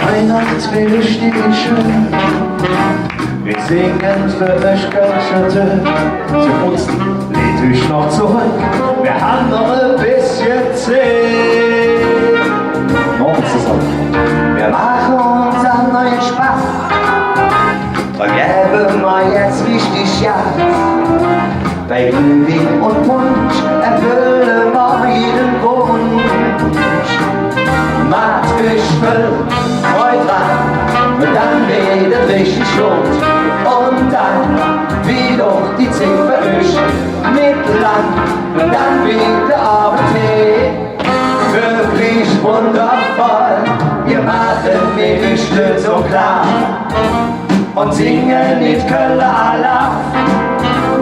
Weihnachtswege stehen schön, wir singen für euch Konzerte. Zu uns lädt euch noch zurück, wir haben noch ein bisschen Zeit. Morgen zusammen, wir machen uns einen neuen Spaß, vergeben wir jetzt richtig ja. Bei Glühwein und Punsch erfüllen wir jeden Wunsch. Macht euch Freude dran, und dann wird es richtig rund. Und dann wird auch die Zeit für euch mit lang. Und dann wird der Abend wirklich wundervoll. Wir machen mit euch Stück so klar und singen nicht Köller Allah.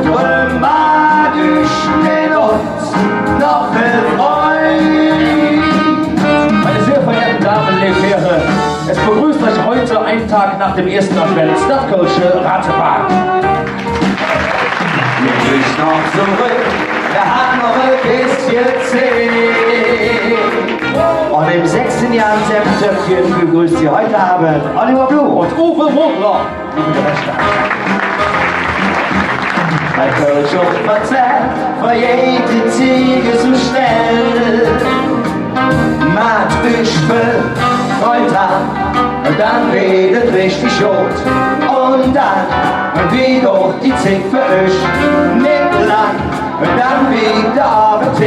Drum macht euch mit uns noch viel Freude. Meine sehr verehrten Damen und Herren, es begrüßt euch heute einen Tag nach dem ersten Advent Stadtkölsche Ratebahn. Wir sind noch zurück, wir haben noch ein bisschen Zeit. Und im 6. Jahr im Senftöpfchen begrüßt Sie heute Abend Oliver Blum Und Uwe Mundler, liebe Gewächter. Bei Kölsch und Verzerrt, für jede Ziege so schnell. Macht euch Freude an, und dann wird es richtig rot. Und dann wird auch die Zeit für euch nicht lang. Und dann wird der Abend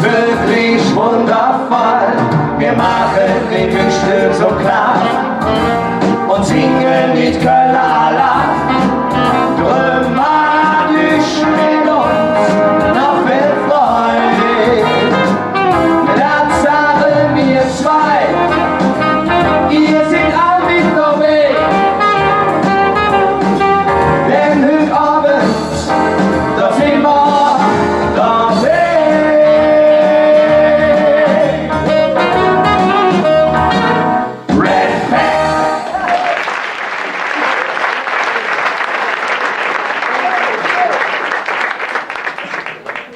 wirklich wundervoll. Wir machen mit dem Stück so klar und singen mit Köller Allah. Drum macht euch mit uns noch viel Freude. Das sagen wir zwei, ihr seid all mit dabei. Denn heute Abend, da sind wir dabei. Red Pack.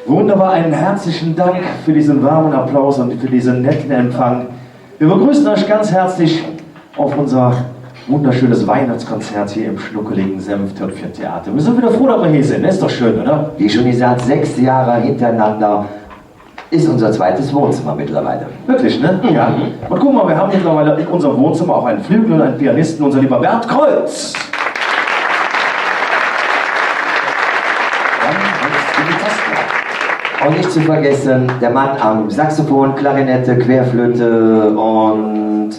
Wunderbar, einen herzlichen Dank für diesen warmen Applaus und für diesen netten Empfang. Wir begrüßen euch ganz herzlich auf unser wunderschönes Weihnachtskonzert hier im schnuckeligen Senftöpfchen-Theater. Wir sind wieder froh, dass wir hier sind. Ist doch schön, oder? Wie schon gesagt, 6 Jahre hintereinander ist unser zweites Wohnzimmer mittlerweile. Wirklich, ne? Ja. Und guck mal, wir haben mittlerweile in unserem Wohnzimmer auch einen Flügel und einen Pianisten, unser lieber Bernd Kreuz. Und nicht zu vergessen, der Mann am Saxophon, Klarinette, Querflöte und...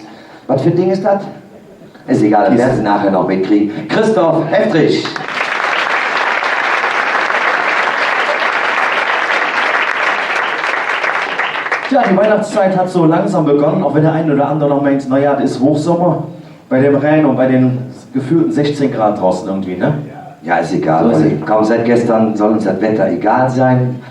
Was für ein Ding ist das? Ist egal, das werden Sie nachher noch mitkriegen. Christoph Heftrich. Tja, die Weihnachtszeit hat so langsam begonnen, auch wenn der eine oder andere noch meint, naja, das ist Hochsommer, bei dem Rhein und bei den gefühlten 16 Grad draußen irgendwie, ne? Ja, ist egal. So ist Olli. Kaum seit gestern soll uns das Wetter egal sein.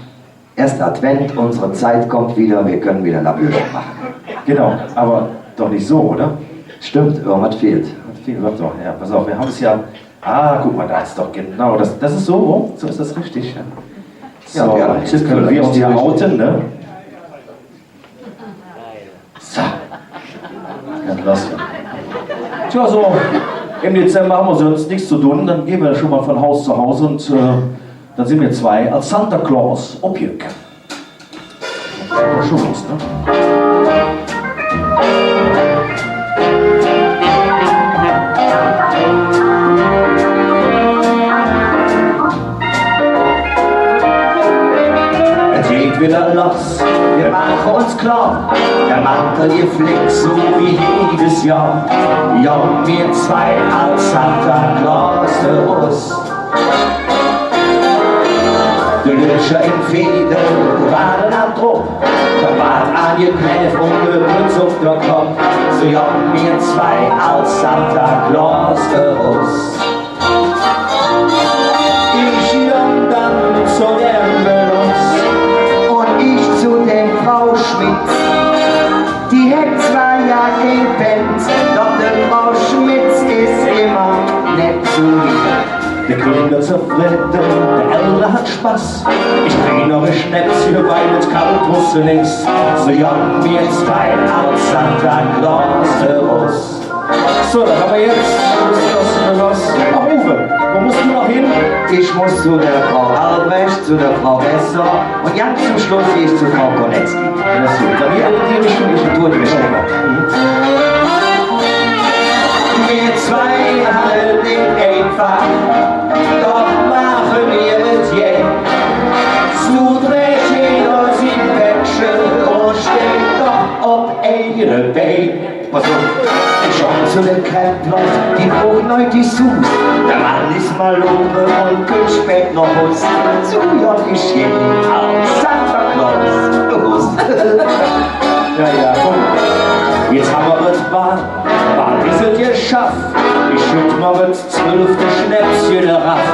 Erst Advent, unsere Zeit kommt wieder, wir können wieder Labüre machen. Genau, aber doch nicht so, oder? Stimmt, irgendwas fehlt. Viel wird doch, ja, pass auf, wir haben es ja Ah, guck mal, da ist doch genau das. Das ist so, oh, so ist das richtig. Ja, so, ja, jetzt können wir uns hier outen, ne? So. Ja, lass. Tja, so, im Dezember haben wir sonst nichts zu tun, dann gehen wir schon mal von Haus zu Haus und dann sind wir zwei als Santa Claus Objekt. Schon los, ne? Es geht wieder los, wir machen uns klar, der Mantel ihr fliegt so wie jedes Jahr. Ja, wir zwei als Santa Claus für uns. Der Löscher im Feder, der Waden am Druck, der Bart an ihr Knäf und der Mütze auf der Kopf. So ja, wir zwei als Santa Claus für uns. Ich jung dann zu der Melos und ich zu der Frau Schmitz. Die hätt zwar ja gepennt, doch der Frau Schmitz ist immer nett zu mir. Der Kinder zerfretten, der Ältere hat Spaß. Ich krieg noch ein Schnäpschen, weil es kalt draußen ist. So ja, wir zwei als Santa Claus für uns. So, dann haben wir jetzt los. Ach, Uwe, wo musst du noch hin? Ich muss zu der Frau Albrecht, zu der Frau Besser und ganz zum Schluss gehe ich zu Frau Konetzki. Das ist gut. Dann hier in die Richtung, ich tue die Richtung. Wir zwei halten nicht einfach, doch machen wir es je. Zu dreht uns in Wechsel und steht doch auf ihre Beine. Was so? Schon zu der Krempler, die brauchen heute die Sus. Der Mann ist mal oben und geht spät noch was. Zu ja, ich geh als Santa Claus los. Ja, komm. Jetzt haben wir es bald ist es geschafft. Ich schütt mal das 12. Schnäpschen raff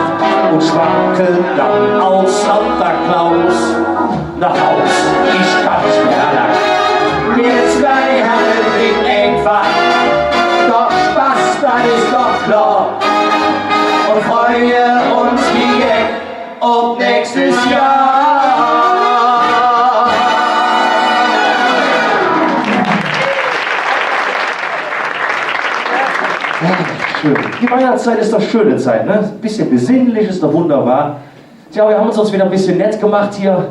und schwankel dann als Santa Claus nach Haus. Ich kann nicht mehr lang. Wir zwei haben nicht einfach, doch Spaß, das ist doch klar. Und freuen uns wie auf nächstes Jahr. Schön. Die Weihnachtszeit ist doch schöne Zeit, ne? Ein bisschen besinnlich, ist doch wunderbar. Tja, wir haben uns wieder ein bisschen nett gemacht hier.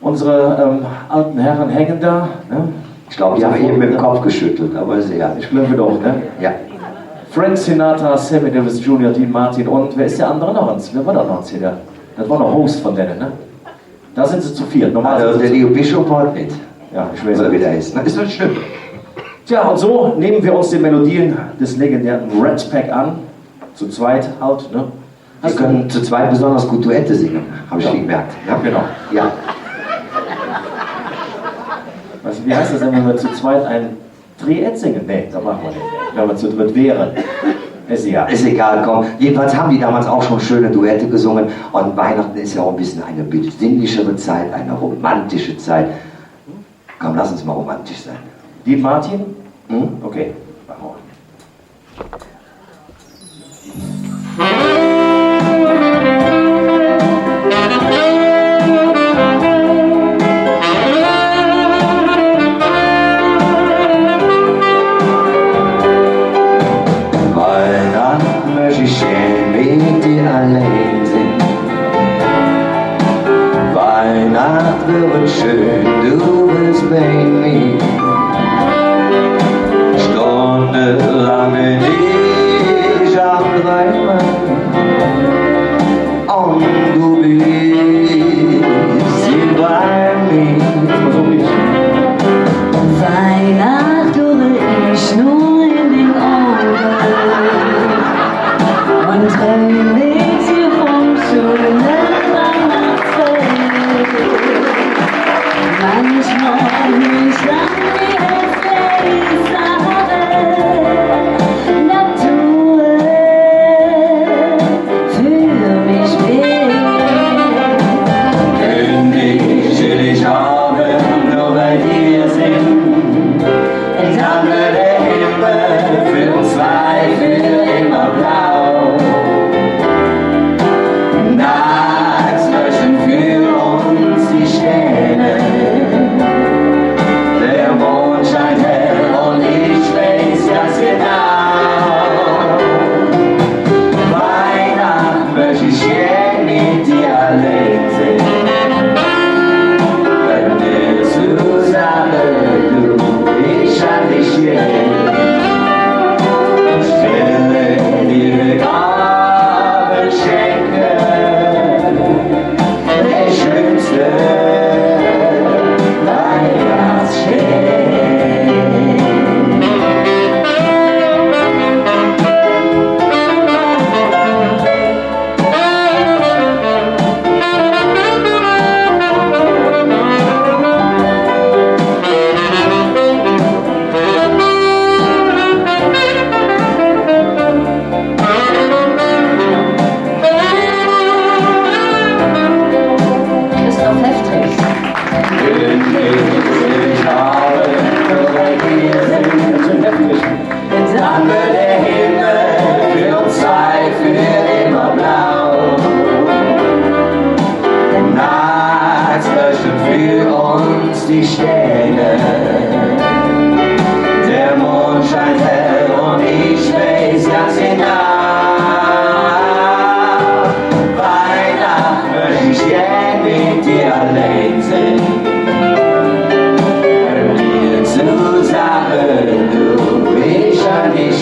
Unsere alten Herren hängen da. Ne? Ich glaube, die haben eben mit dem Kopf geschüttelt, aber ist egal. Ich glaube doch, ne? Ja. Frank Sinatra, Sammy Davis Jr., Dean Martin und wer ist der andere noch? Wer war da noch? Das war noch Host von denen, ne? Da sind sie zu viert. Also der Leo Bischof hat nicht. Ja, ich weiß Oder wie nicht. der ist. Na, ist nicht schlimm. Tja, und so nehmen wir uns die Melodien des legendären Rat Pack an. Zu zweit halt, ne? Wir können zu zweit besonders gut Duette singen, habe ich Ja. gemerkt. Ja? Genau. Ja. Also, wie heißt das denn, wenn wir zu zweit ein Triett singen? Nee, das machen wir nicht. Wenn wir zu dritt wären. Ist egal. Ist egal, komm. Jedenfalls haben die damals auch schon schöne Duette gesungen. Und Weihnachten ist ja auch ein bisschen eine besinnlichere Zeit, eine romantische Zeit. Komm, lass uns mal romantisch sein. Dean Martin? Hm? Okay, machen wir. Weihnachten möchte ich gern mit dir allein sein. Weihnacht wird schön, du bist bei mir. Stundenlang bin ich am Träumen und du bist hier bei mir. Weihnacht höre ich nur in den Augen und träume mit dir vom schönen Weihnachtsfest. Manchmal höre ich an die Natur für mich weh. Könnte ich haben, nur bei dir sind. Dann wird der Himmel für uns zwei für immer blau.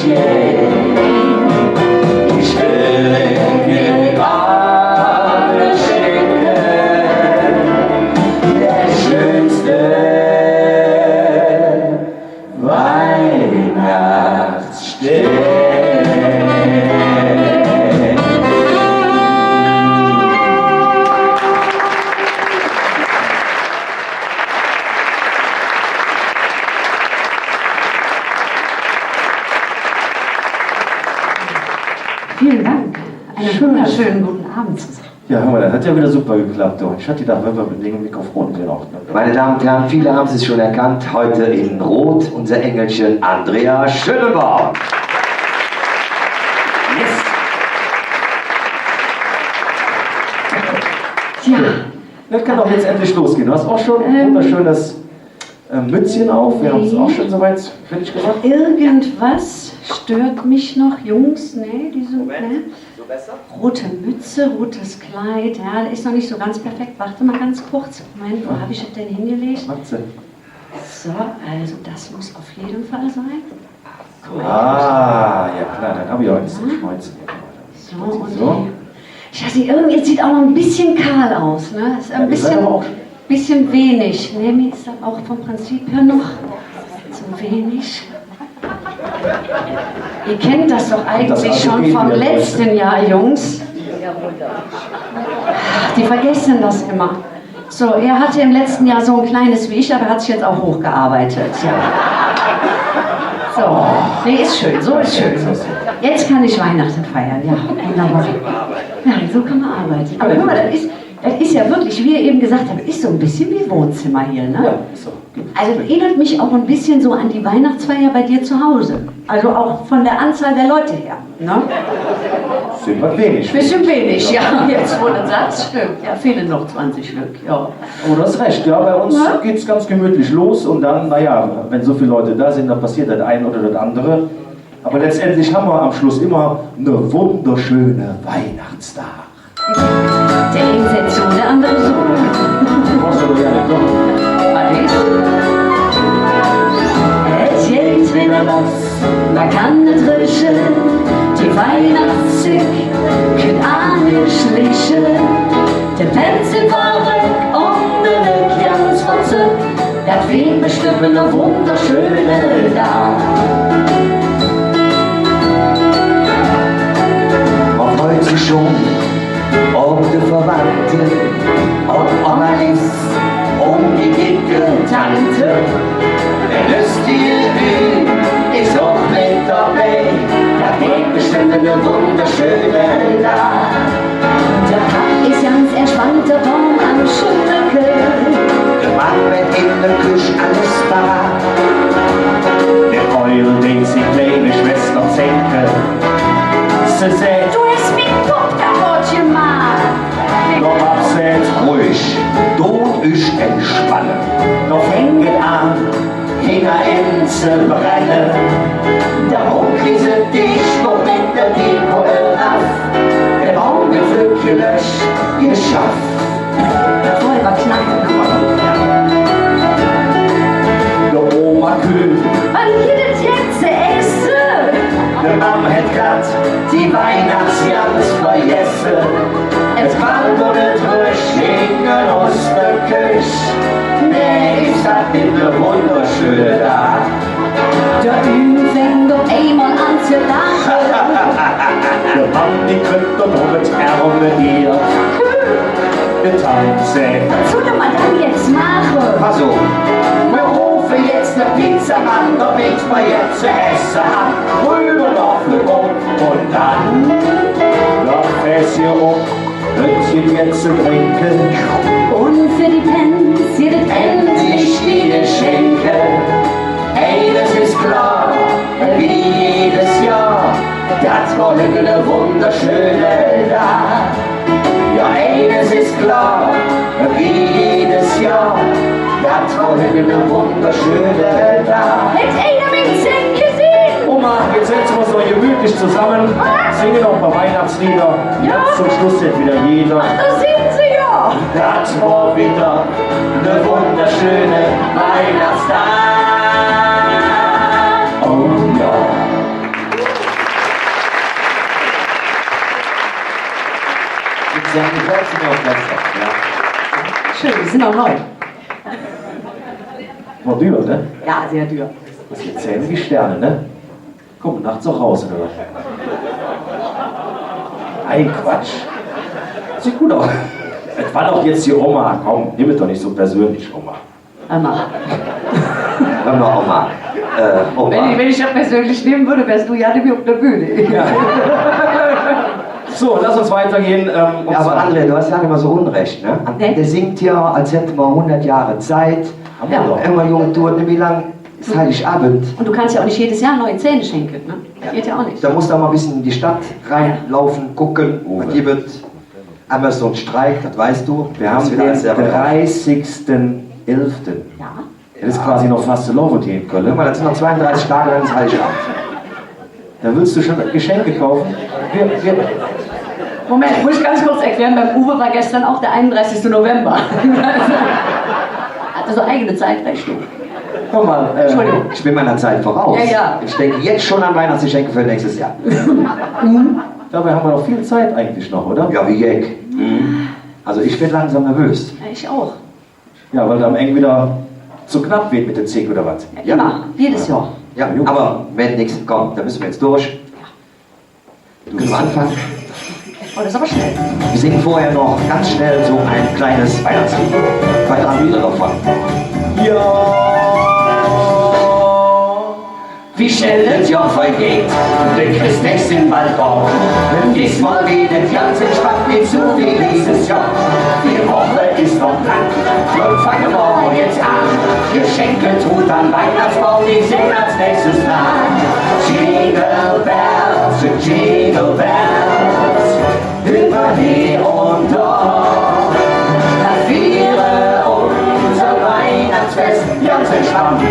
stehen. Ich will dir gerade schenken, der schönste Weihnachtsstern. Vielen Dank. Einen wunderschönen guten Abend zusammen. Ja, hör mal, das hat ja wieder super geklappt. Du. Ich hatte gedacht, wenn wir mit dem Mikrofon sehen auch. Ne? Meine Damen und Herren, viele haben es schon erkannt, heute in Rot unser Engelchen Andrea Schönebaum. Ja, Das kann doch jetzt endlich losgehen. Du hast auch schon ein wunderschönes Mützchen auf. Wir haben es auch schon soweit fertig gemacht. irgendwas stört mich noch, Jungs, ne? Diese, ne? So besser? Rote Mütze, rotes Kleid, ja, ist noch nicht so ganz perfekt. Warte mal ganz kurz. Moment, wo habe ich das denn hingelegt? Matze. So, also das muss auf jeden Fall sein. Ah, ja klar, dann habe ich auch nichts zum Schmeißen. So, und So. ich weiß nicht, irgendwie sieht auch noch ein bisschen kahl aus, ne? Ist ein Ihr seid aber auch- bisschen wenig. Ne, mir ist das auch vom Prinzip her noch zu wenig. Ihr kennt das doch eigentlich Das schon vom Atelier letzten Jahr, Jungs. Die vergessen das immer. So, er hatte im letzten Jahr so ein kleines wie ich, aber er hat sich jetzt auch hochgearbeitet. Ja. So, nee, ist schön, so ist schön. Jetzt kann ich Weihnachten feiern, ja, wunderbar. Ja, so kann man arbeiten. Aber guck mal, das ist ja wirklich, wie ihr eben gesagt habt, ist so ein bisschen wie Wohnzimmer hier, ne? Ja, ist so. Also erinnert mich auch ein bisschen so an die Weihnachtsfeier bei dir zu Hause. Also auch von der Anzahl der Leute her, ne? Sind wir wenig. Bisschen wenig, ja. Jetzt wo du sagst, stimmt. Ja, fehlen noch 20 Stück, ja. Aber du hast recht, ja, bei uns Ja? geht es ganz gemütlich los und dann, naja, wenn so viele Leute da sind, dann passiert das eine oder das andere. Aber letztendlich haben wir am Schluss immer eine wunderschöne Weihnachtstag. Der eine setzt so, der andere so. Du brauchst aber ja nicht noch. Alles. Es geht wieder los, man kann nicht riechen, die Weihnachtszüg könnt angeschlichen. Der Pencil war weg und der Weg ganz verzückt, das wird bestimmt eine wunderschöne Tag. Auch heute schon, ob die Verwandten, ob Oma ist, um die dicke Tante. Der lustige Bühn ist auch mit dabei, da geht bestimmt eine wunderschöne Tag. Der Tag ist ganz entspannt, der Baum am Schulterkel. Der Mann wird in der Küche alles parat. Der Eul, den sie kleine Schwester senke. Sie sagt, Du hast mich Kopf kaputt gemacht. noch absetzt, Ruhig, Tod ist entspannen. noch Fängt an, Finger in zu brennen. Der Hund rieselt dich, wo mit der Deko ab. Der Baum wird Glück gelöscht, geschafft. Vorher war knacken. der Oma kühl. Wann geht es jetzt zu essen? Der Mann hat grad die Weihnachtsjans vergessen. Es kann doch nicht durchschwingen aus der Küche. Nee, ich hab in der wunderschöne Tag. Der Üben fängt doch einmal an zu lachen. Der Mann, die kriegt doch noch mit Ärmel hier. Der Tanze. Was soll man dann jetzt machen? Also, wir rufen jetzt eine Pizzamann, damit wir jetzt zu essen haben. Rüber auf den Grund und dann Das Fässchen hier um, Hündchen jetzt zu trinken. Und für die Pens jedes endlich die Geschenke. Eines ist klar, wie jedes Jahr, das war eine wunderschöne Tag. Ja, eines ist klar, wie jedes Jahr, das war eine wunderschöne Tag. Hätte einer mit dem Zinn gesehen? Oma, jetzt setzen wir uns noch gemütlich zusammen, singen noch ein paar Weihnachtslieder. Ja. Jetzt zum Schluss jetzt wieder jeder. Da sind sie ja. Das war wieder eine wunderschöne Weihnachtstag. Oh ja. Christian, gefällt mir auch besser. Ja. Schön, die sind auch neu. War dürr, ne? Ja, sehr dürr. Das sind Zähne wie Sterne, ne? Komm, nachts auch raus, oder was? Ein Quatsch. Sieht gut aus. Das war doch jetzt die Oma. Komm, nimm es doch nicht so persönlich, Oma. Emma. Hör mal, Oma. Oma. Wenn ich das persönlich nehmen würde, wärst du ja nicht mehr auf der Bühne. Ja. So, lass uns weitergehen. Ja, aber André, du hast ja nicht immer so Unrecht, ne? Nee. Der singt ja, als hätten wir 100 Jahre Zeit. Haben wir doch. Immer junge Tour, wie lang ist Heiligabend? Und du kannst ja auch nicht jedes Jahr neue Zähne schenken, ne? Geht ja auch nicht. Da musst du auch mal ein bisschen in die Stadt reinlaufen, gucken, was gibt. Einmal so ein Streik, das weißt du. Wir haben den 30.11. Ja. Das ist quasi noch fast zu laufen hier in Guck Köln. mal, das sind noch 32 Tage, dann ist Heiligabend. Da willst du schon Geschenke kaufen? Moment, muss ich ganz kurz erklären, beim Uwe war gestern auch der 31. November. Hatte so eigene Zeitrechnung. Guck mal, Entschuldigung. Ich bin meiner Zeit voraus. Ja, ja. Ich denke jetzt schon an Weihnachtsgeschenke für nächstes Jahr. dabei haben wir noch viel Zeit eigentlich noch, oder? Ja, wie Jack. Also ich bin langsam nervös. Ja, ich auch. Ja, weil da am Ende wieder zu knapp wird mit dem Zig oder was? Ja, immer, jedes Jahr. Ja, aber wenn nichts kommt, dann müssen wir jetzt durch. Du kannst anfangen. Oh, das ist aber schnell. Wir singen vorher noch ganz schnell so ein kleines Weihnachtslied. 2, 3 Lieder davon. Ja! Wie schnell das Jahr vergeht, der Christmas sind bald drauf. Diesmal geht es ganz entspannt, nicht so wie dieses Jahr. Die Woche ist noch lang, nun fangen wir jetzt an. Geschenke tut am Weihnachtsbaum, die sehen als nächstes dran. Jingle Bells, Jingle Bells, über hier und dort. Das wäre unser Weihnachtsfest, ganz entspannt.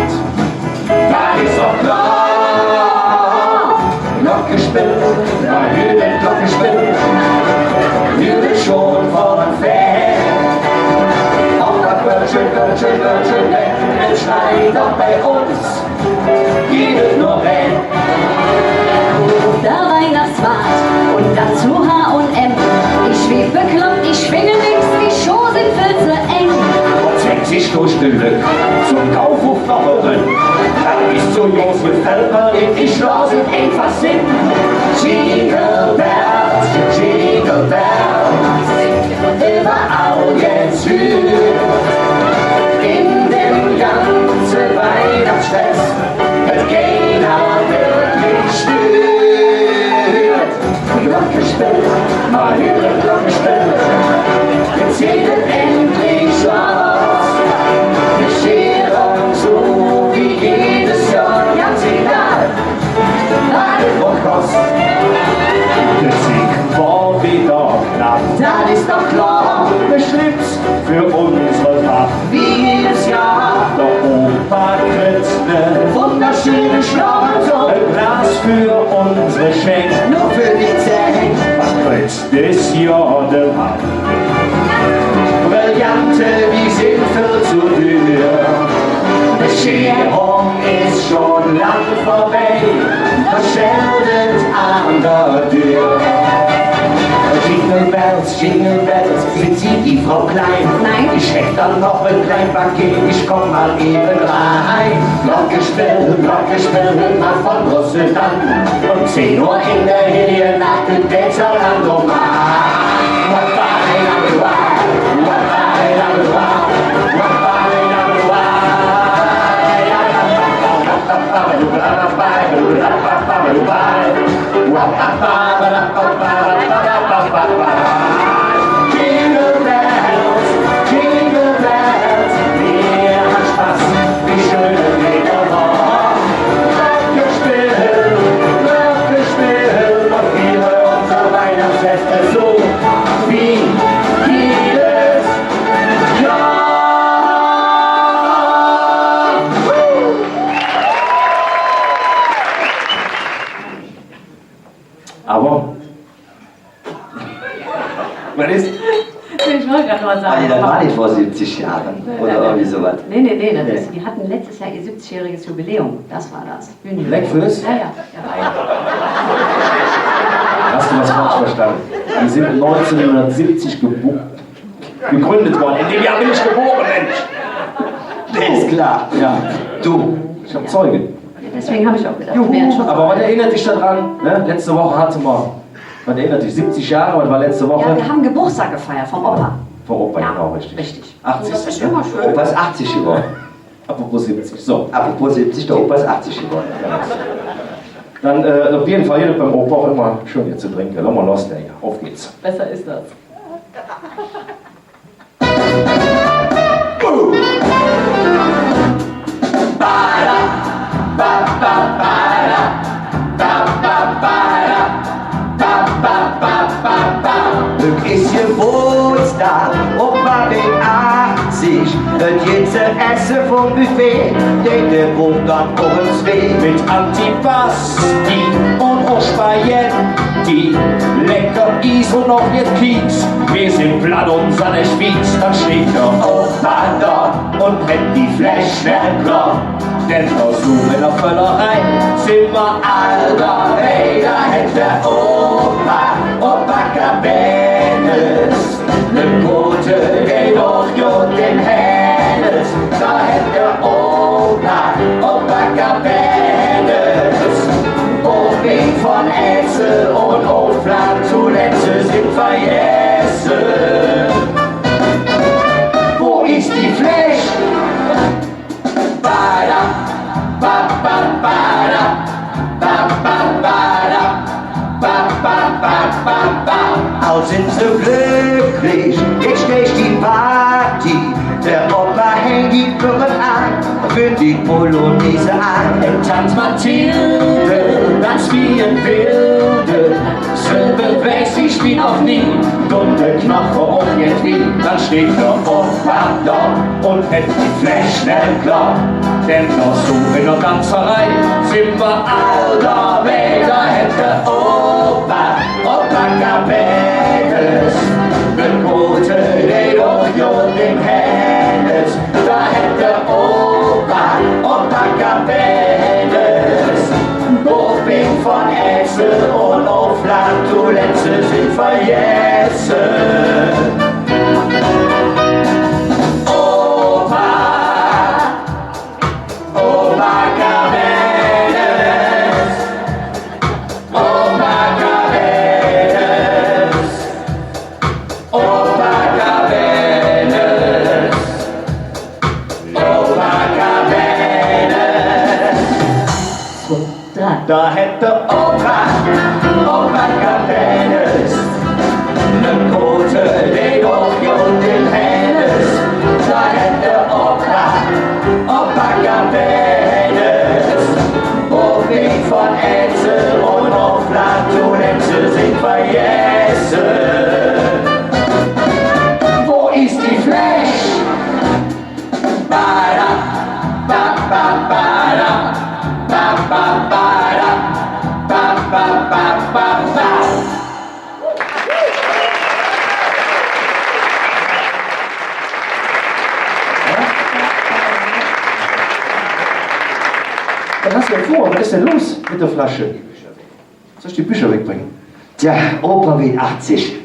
Da ist doch klar, Glocke spielt, mal wieder Glocke spielt, wir sind schon von Fan. Auch das Wörtchen, es schneit doch bei uns, geht nur wenn. Der Weihnachtsmarkt und dazu H&M. Ich schweb bekloppt, ich schwinge nix, die Schuhe sind viel zu eng. Und zwängt sich durch den Glück zum Kaufhof Knochen. Dann ist so groß mit Felder in die Straßen einfach Sinn. Jingle Bells, Jingle Bells, überall jetzt hört. In dem ganzen Weihnachtsstress, es keiner wirklich stört. Glocke spielt, mal wieder Glocke spielt, jetzt geht es endlich los. Bescherung so wie jedes Jahr, ganz egal, was kostet. Der Zig war wieder knapp. Das ist doch klar, Beschnitt für unsere Nacht. wie jedes Jahr, Der Opa kriegt ne wunderschöne Schlaufe, ein Glas für unsere Schenk. nur für die Zähne. Was kriegt das Jahr der Mann? Brillante wie sind viel zu dürr. Bescherung ist schon lang vorbei, verscheldet an der Tür. Jingle Bells, sind Sie die Frau Klein? Nein. Ich hätte dann noch ein kleines Paket, ich komm mal eben rein. Glocke spielt, mal von Brüssel dann. Um 10 Uhr in der Höhe nach dem Dezerland. Jingle Bells, wir haben Spaß, wie schön jeder war. Glocke spielt, und viele unser Weihnachtsfeste so wie jedes Jahr. Aber, was ist? Ich wollte gerade mal sagen. Das war nicht vor 70 Jahren oder irgendwie sowas. Nee, das ist, die hatten letztes Jahr ihr 70-jähriges Jubiläum. Das war das. Blackfist? Ja. Hast du was falsch verstanden? Die sind 1970 gegründet worden. In dem Jahr bin ich geboren, Mensch. Ist klar. Ja, Du, ich habe Zeugen. Deswegen habe ich auch gedacht, Juhu, mehr Schutz. aber was erinnert dich daran? Ne? Letzte Woche hatten wir, was erinnert dich? 70 Jahre, was war letzte Woche? Ja, wir haben Geburtstag gefeiert vom Opa. Vor Opa, Ja, genau, richtig. richtig. 80. Das ist immer schön. Opa ist 80 geworden. Apropos 70. So, Apropos 70, der Opa ist 80 geworden. dann auf jeden Fall hier beim Opa auch immer schön hier zu trinken. Lass mal los, der hier. Auf geht's. Besser ist das. Glück ist Geburtstag, Opa wird 80. Wird jetzt Essen vom Buffet, denn der Brot dann uns weh. Mit Antipasti und auch Spaghetti, lecker Eis und noch jetzt Kies. Wir sind platt und Sonne spießt, dann steht der Opa da und hält die Fläschchen klar. Denn versuchen in der Völlerei sind wir alter, hey, da hätte der Opa Cabenes, ne gute, geh doch gut den Hennes, da hätte der Opa Cabenes, Hochweg von Edsel und Hofland, zuletzt sind vergessen. Wo ist die Fläche? All sind so glücklich, jetzt steht die Party. Der Opa hängt die Birnen an, führt die Polonaise an. Tanz Mathilde, das wie ein Wilde, Silbe wächst, ich spiel auch nie, dumme Knoche auch jetzt wie. Dann steht der Opa da und hält die Fläschchen klar. Denn noch so in der Tanzerei sind wir alter Wälder, hätte Opa Cabenes, ne gute, der doch jod im Hennes, da hätte Opa Cabenes, Hochweg von Edsel und Hofland, zuletzt sind vergessen. Da hätte Opa Cabenes, ne gute, die doch jod den Hennes. Da hätte Opa Cabenes, Hochweg von Edsel und Hofland, zuletzt sind vergessen. Wo ist die Fläche? Was hast du denn vor? Was ist denn los mit der Flasche? Soll ich die Bücher wegbringen? Tja, Opa wird 80.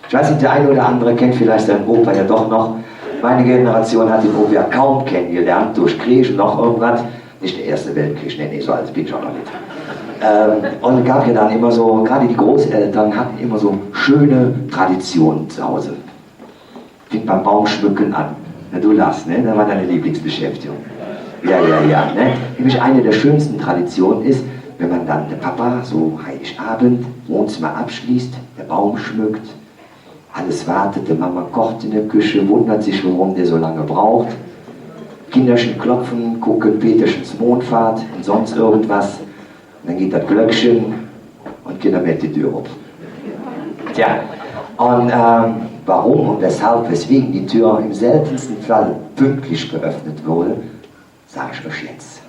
Ich weiß nicht, der eine oder andere kennt vielleicht seinen Opa ja doch noch. Meine Generation hat den Opa ja kaum kennengelernt, durch Krieg und noch irgendwas. Nicht der Erste Weltkrieg, nee, so alt bin ich auch noch nicht. Und es gab ja dann immer so, gerade die Großeltern hatten immer so schöne Traditionen zu Hause. Fing beim Baumschmücken an. Na, du lachst, ne? Das war deine Lieblingsbeschäftigung. Ja, ne? Nämlich eine der schönsten Traditionen ist, wenn man dann, der Papa, so Heiligabend, Wohnzimmer abschließt, der Baum schmückt, alles wartet, die Mama kocht in der Küche, wundert sich, warum der so lange braucht. Kinderchen klopfen, gucken Peterchens Mondfahrt und sonst irgendwas. Und dann geht das Glöckchen und Kinder mäht die Tür auf. Tja, und warum und weshalb, weswegen die Tür im seltensten Fall pünktlich geöffnet wurde, sage ich euch jetzt.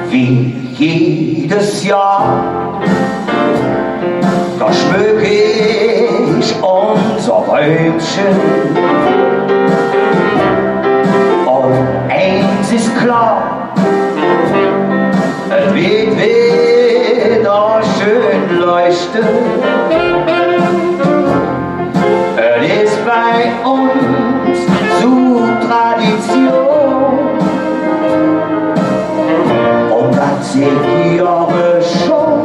Wie jedes Jahr, da schmücke ich unser Bäumchen und ist klar, es wird wieder schön leuchten. Es ist bei uns so Tradition. Und das 10 Jahre schon.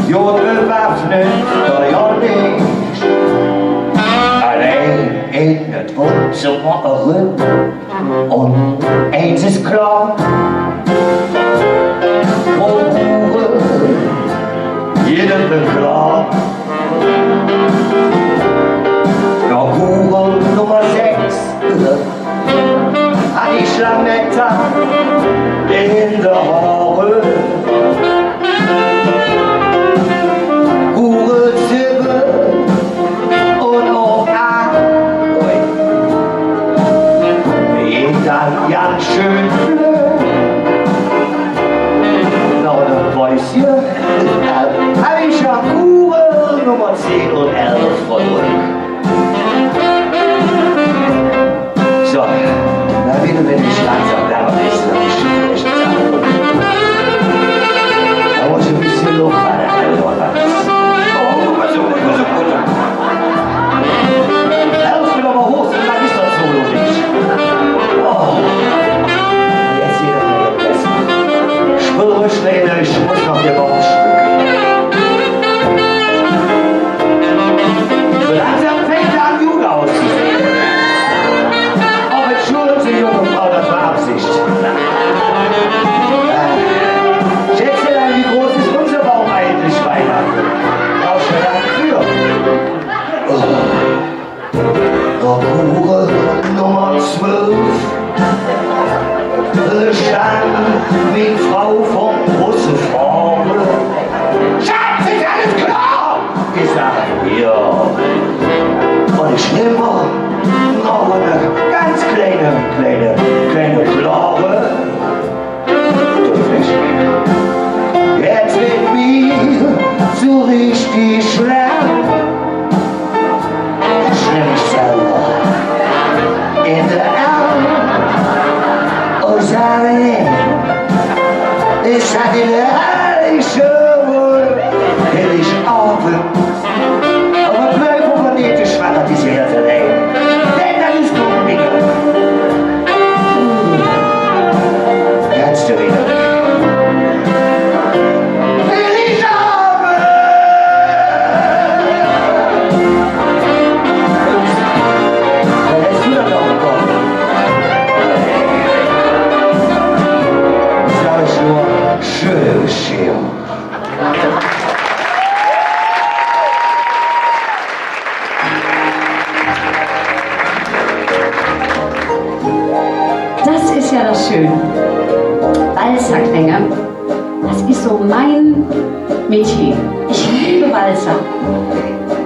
Jod bewaffnet war ja nicht. Allein in das Wohnzimmer rein. Und eins ist klar. Wo Ruhe jeden beklagt. Noch Ruhe Nummer 6. An die Schlametta in der Haare. Hure 7 und auch 8. Dann ganz schön blöd. Na, dann weiß ich, hab ich ja Hure Nummer 10 und 11 verrückt. So, na wieder wenn ich langsam da ist, dann ist es echt sagen. Da muss ich ein bisschen Luft rein. Oh, was so gut. Helft mir doch mal hoch, so lang ist das Solo nicht. Oh, jetzt sieht er mir besser. Spüre schnell, ich muss noch hier Bauchstück. So langsam fängt er an, Jugend auszusehen. Auch mit Schulen sind junge Frau, das war Absicht. Schätze dann, wie groß ist unser Baum eigentlich weiter? Brauchst du dann für? Hure Nummer 12. Stand wie Frau vom großen Farbe. Schatz, ist alles klar? Ich sag, ja. Und ich nehme noch eine ganz kleine Klare. Jetzt wird mir so richtig schwer. Ich nehm mich selber in der Arm und sage, nee, ich hatte eine herrliche Wohl, will ich abends. Aber bleib von dir die Schwanger, die sie hier verlegen. Denn das ist dumm, Digga. Kannst du wieder weg. Will ich haben! Lässt du das auch kommen? Sag ich nur, schön. Das ist ja das Schöne. Walzerklänge, das ist so mein Metier. Ich liebe Walzer.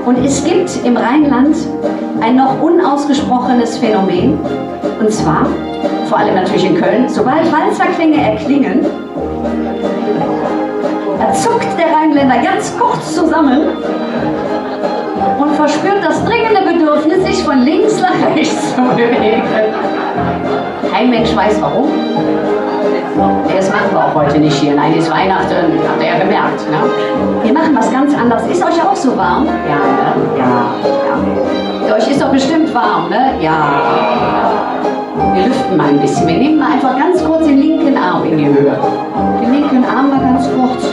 Und es gibt im Rheinland ein noch unausgesprochenes Phänomen. Und zwar, vor allem natürlich in Köln, sobald Walzerklänge erklingen, da zuckt der Rheinländer ganz kurz zusammen und verspürt das dringende Bedürfnis, sich von links nach rechts zu bewegen. Kein Mensch weiß warum. Das machen wir auch heute nicht hier. Nein, ist Weihnachten, habt ihr ja gemerkt. Ne? Wir machen was ganz anderes. Ist euch auch so warm? Ja, ne? Ja. Euch ist doch bestimmt warm, ne? Ja. Wir lüften mal ein bisschen. Wir nehmen mal einfach ganz kurz den linken Arm in die Höhe. Den linken Arm mal ganz kurz.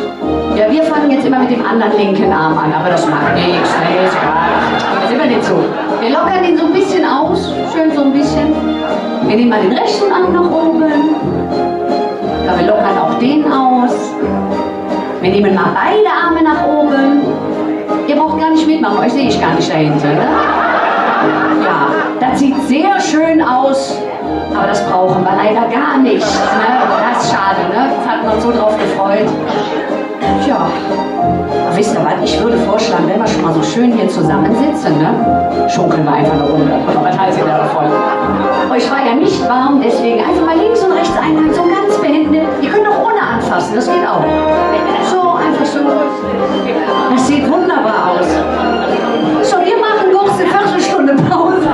Ja, wir fangen jetzt immer mit dem anderen linken Arm an, aber das macht nichts. Nee, ist egal. Das ist immer nicht so. Wir lockern den so ein bisschen aus. Schön so ein bisschen. Wir nehmen mal den rechten Arm nach oben. Ja, wir lockern auch den aus. Wir nehmen mal beide Arme nach oben. Ihr braucht gar nicht mitmachen, euch sehe ich gar nicht dahinter. Ne? Ja, das sieht sehr schön aus, aber das brauchen wir leider gar nicht. Ne? Das ist schade, ne? Das hatten wir uns so drauf gefreut. Tja, aber wisst ihr was, ich würde vorschlagen, wenn wir schon mal so schön hier zusammensitzen, ne? Schunkeln wir einfach eine Runde. Was heißt ihr davon? Euch war ja nicht warm, deswegen einfach mal links und rechts einhalten, so ganz behende. Ihr könnt auch ohne anfassen, das geht auch. So, einfach so. Das sieht wunderbar aus. So, wir machen kurz eine Viertelstunde Pause.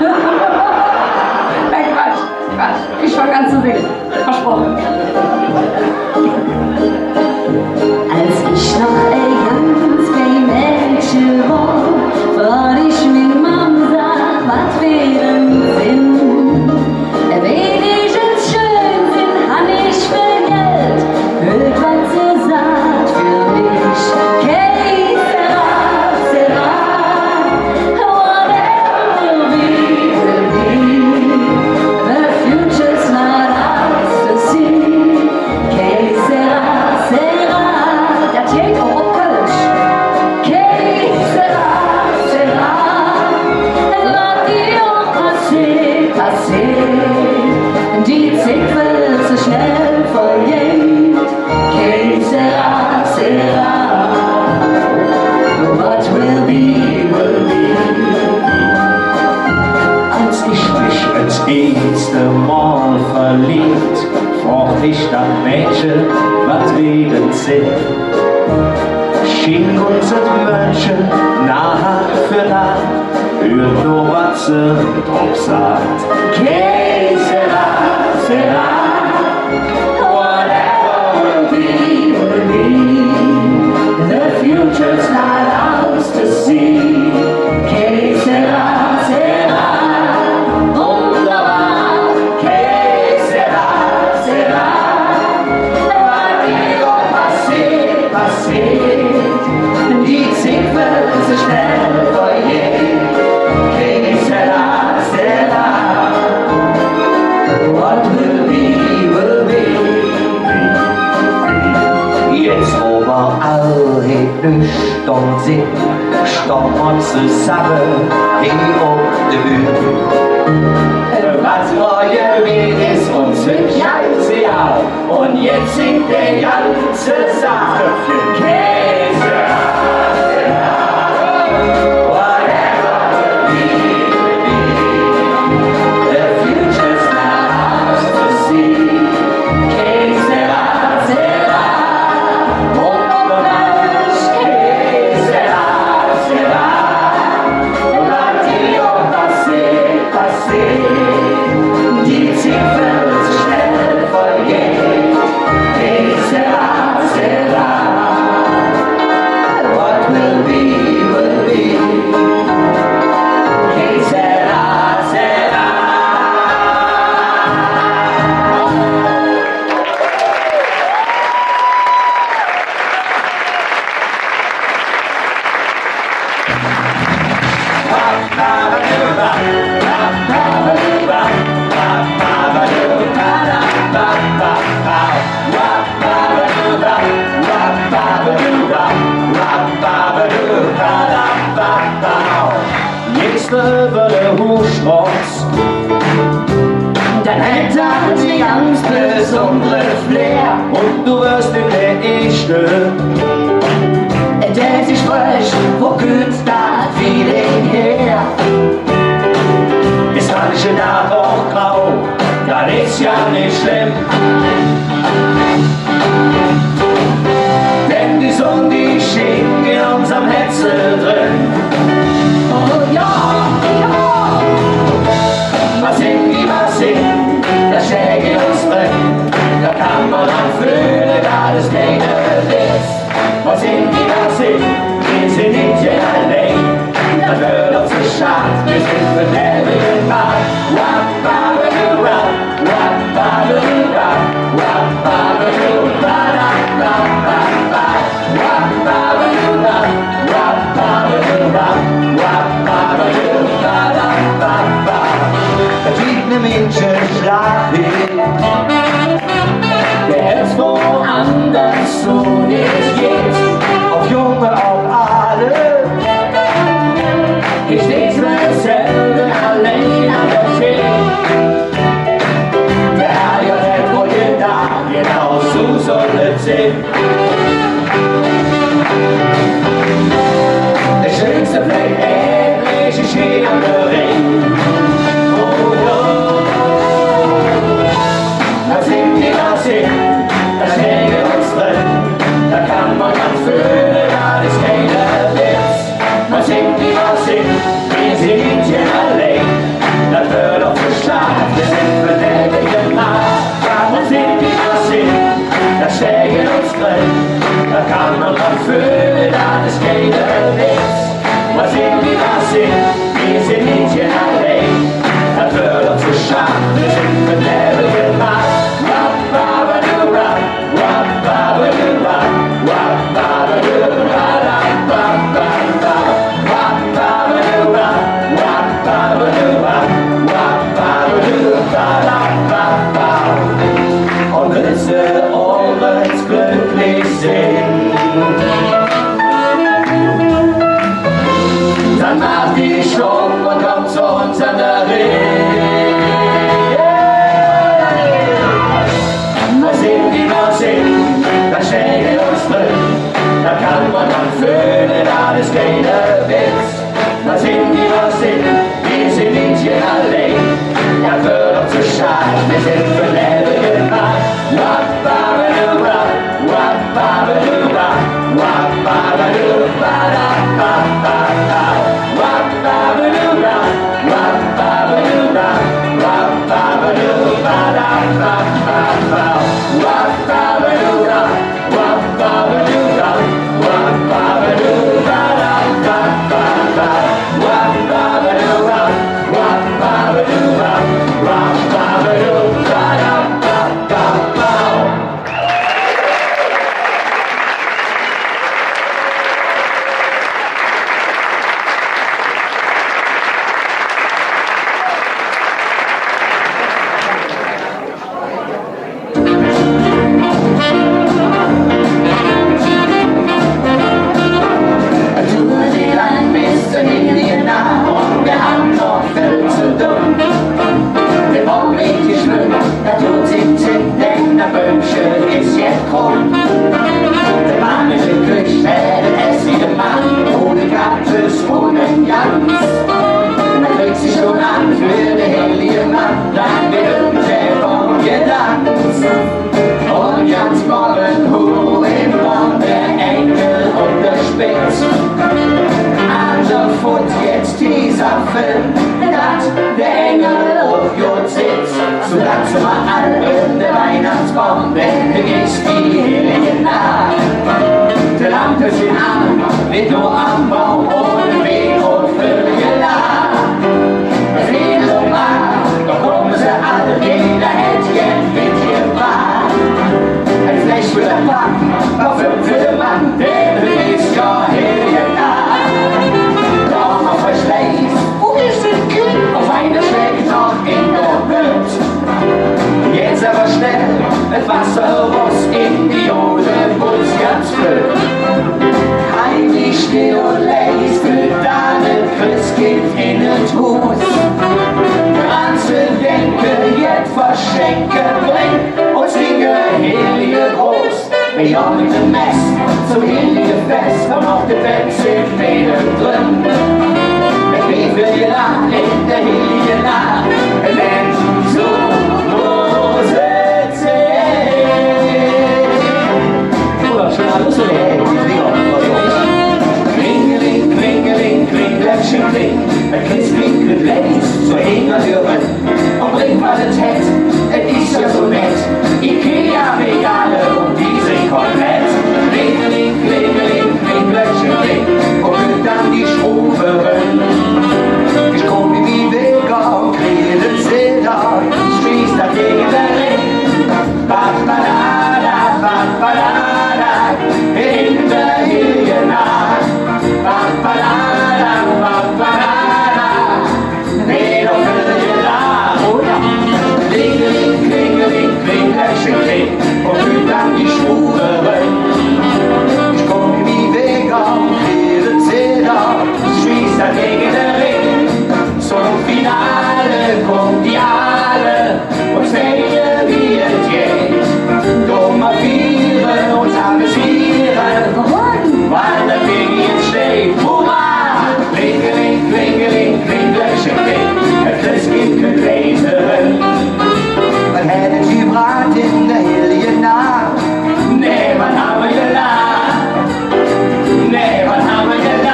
ich das Mädchen, was reden sind. Schien uns Menschen Nacht für Nacht, hört nur was sie drauf sagt. Que sera, sera, whatever will be, the future's not ours to see. Que sera, sera, wunderbar. Que sera, sera, passiert, passiert, die Zeit wird so schnell vergehen. Que sera, sera, what will be, will be. Jetzt overall helt nüchtern sind, står zusammen hier auf der Bühne. Was neue Weg ist uns ein ganzes Jahr und jetzt singt der ganze Saal. Käse, whatever will be, the future's not ours to see. Käse, wunderbar, Käse, passiert, passiert, die Zeit wird so schnell vergehen. Sera, sera, what will be, will be. Sera, sera. Jetzt Welle Hufschrotz, dann hätte er die ganz besondere Flair und du wirst in der Erste, der sich spricht, wo kommt das Feeling her? Ist manche Nacht auch grau, das ist ja nicht schlimm. Denn die Sonne, die schickt in unserem Hetzel drin. Oh ja, ja. Was singt, das schlägt uns drin. Da kann man dann fühlen, dass es keine ist. Was singt, wir sind nicht hier allein. Das wird uns so schade, wir sind für den Mann. Da kriegt ne Menschen Schlag hin, der Herz woanders so nicht geht, auf Junge, auf alle. Ich steh's mir selten allein an der Tür. Der Herr, ja, der Brücke da, genau so soll es sein. Der schönste Fleck endlich ist hier an der Ring. Oh, oh. Da singt die Masse, da schlägt uns drin. Da kann man ganz fühlen, da ist keiner Witz. Man singt die Masse, wir sind hier allein. Das wird doch so schade, wir sind verdächtige Mann. Man singt die Masse, da schlägt uns drin. Da kann man ganz fühlen, da ist keiner Witz. Man singt die Masse, wir sind nicht hier allein. Das wird doch so schade, wir sind verdächtige Mann. Und wenn sie alles glücklich sind, dann Tanz. Man kriegt sich schon an für den hellen Mann, dann wird der Baum getanzt. Und ganz morgen hoch im Baum der Engel und der Spitz. Also fut jetzt dieser Film, dass der Engel auf Jod sitzt. So tanzen wir all in der Weihnachtsbaum, denn du gehst die Heligen nach. Die Lampe sind an, nicht nur am Baum, ohne Weh und Vögelein. Viel und wahr, doch kommen sie alle, jeder hätte gern mit ihr wahr. Ein Fleisch für den Mann, auf 5 Mann, der ist ja Helien nah. Doch auf der Schleif, wo ist das Kind? Auf einer schlägt noch in der Welt. Jetzt aber schnell, mit Wasser raus in die Jode, Puls ganz blöd. Heimlich still und leis, für deinen Christkind in den Hus. Ganze Denke, jetzt verschenke, bring uns Dinge Helie groß. Wir jagen mit dem Mess zum Helie Fest, und auf dem Bett sind Fäden drin. Der Brief will dir nach, in der Helie nach, wenn so große oder schon alles so Klingeling, klingeling, klingelchen, kling. Ein Christkind mit Lace zur Engelhören und bringt Qualität, es ist ja so nett. Ikea-Regale und die sind komplett. Klingeling, klingeling, klingelchen, kling. Und wird dann die Schruberin. Ich komm in die Wege und kriege den Zeder, schließ dagegen der Ring. Ba-ba-da-da, ba-ba-da-da, in der Hilje nach. Ba-ba-da-da, ba-ba-da-da, nee, doch Hilje nach. Oh ja, klingeling, klingeling, klingelchen, kling. Und wird dann die Schruberin. Ich komm in die Wege und kriege den Zeder, schließ dagegen der Ring. Zum Finale kommt die alle und sehen, wie es geht. Dommavieren und amüsieren, weil der Ding jetzt steht. Hurra! Klingeling, klingeling, klingelchen, kling. Der Christkind könnt lesen. Was hätten Sie gebracht in der Hilje nach? Nee, was haben wir gelacht? Nee, was haben wir gelacht?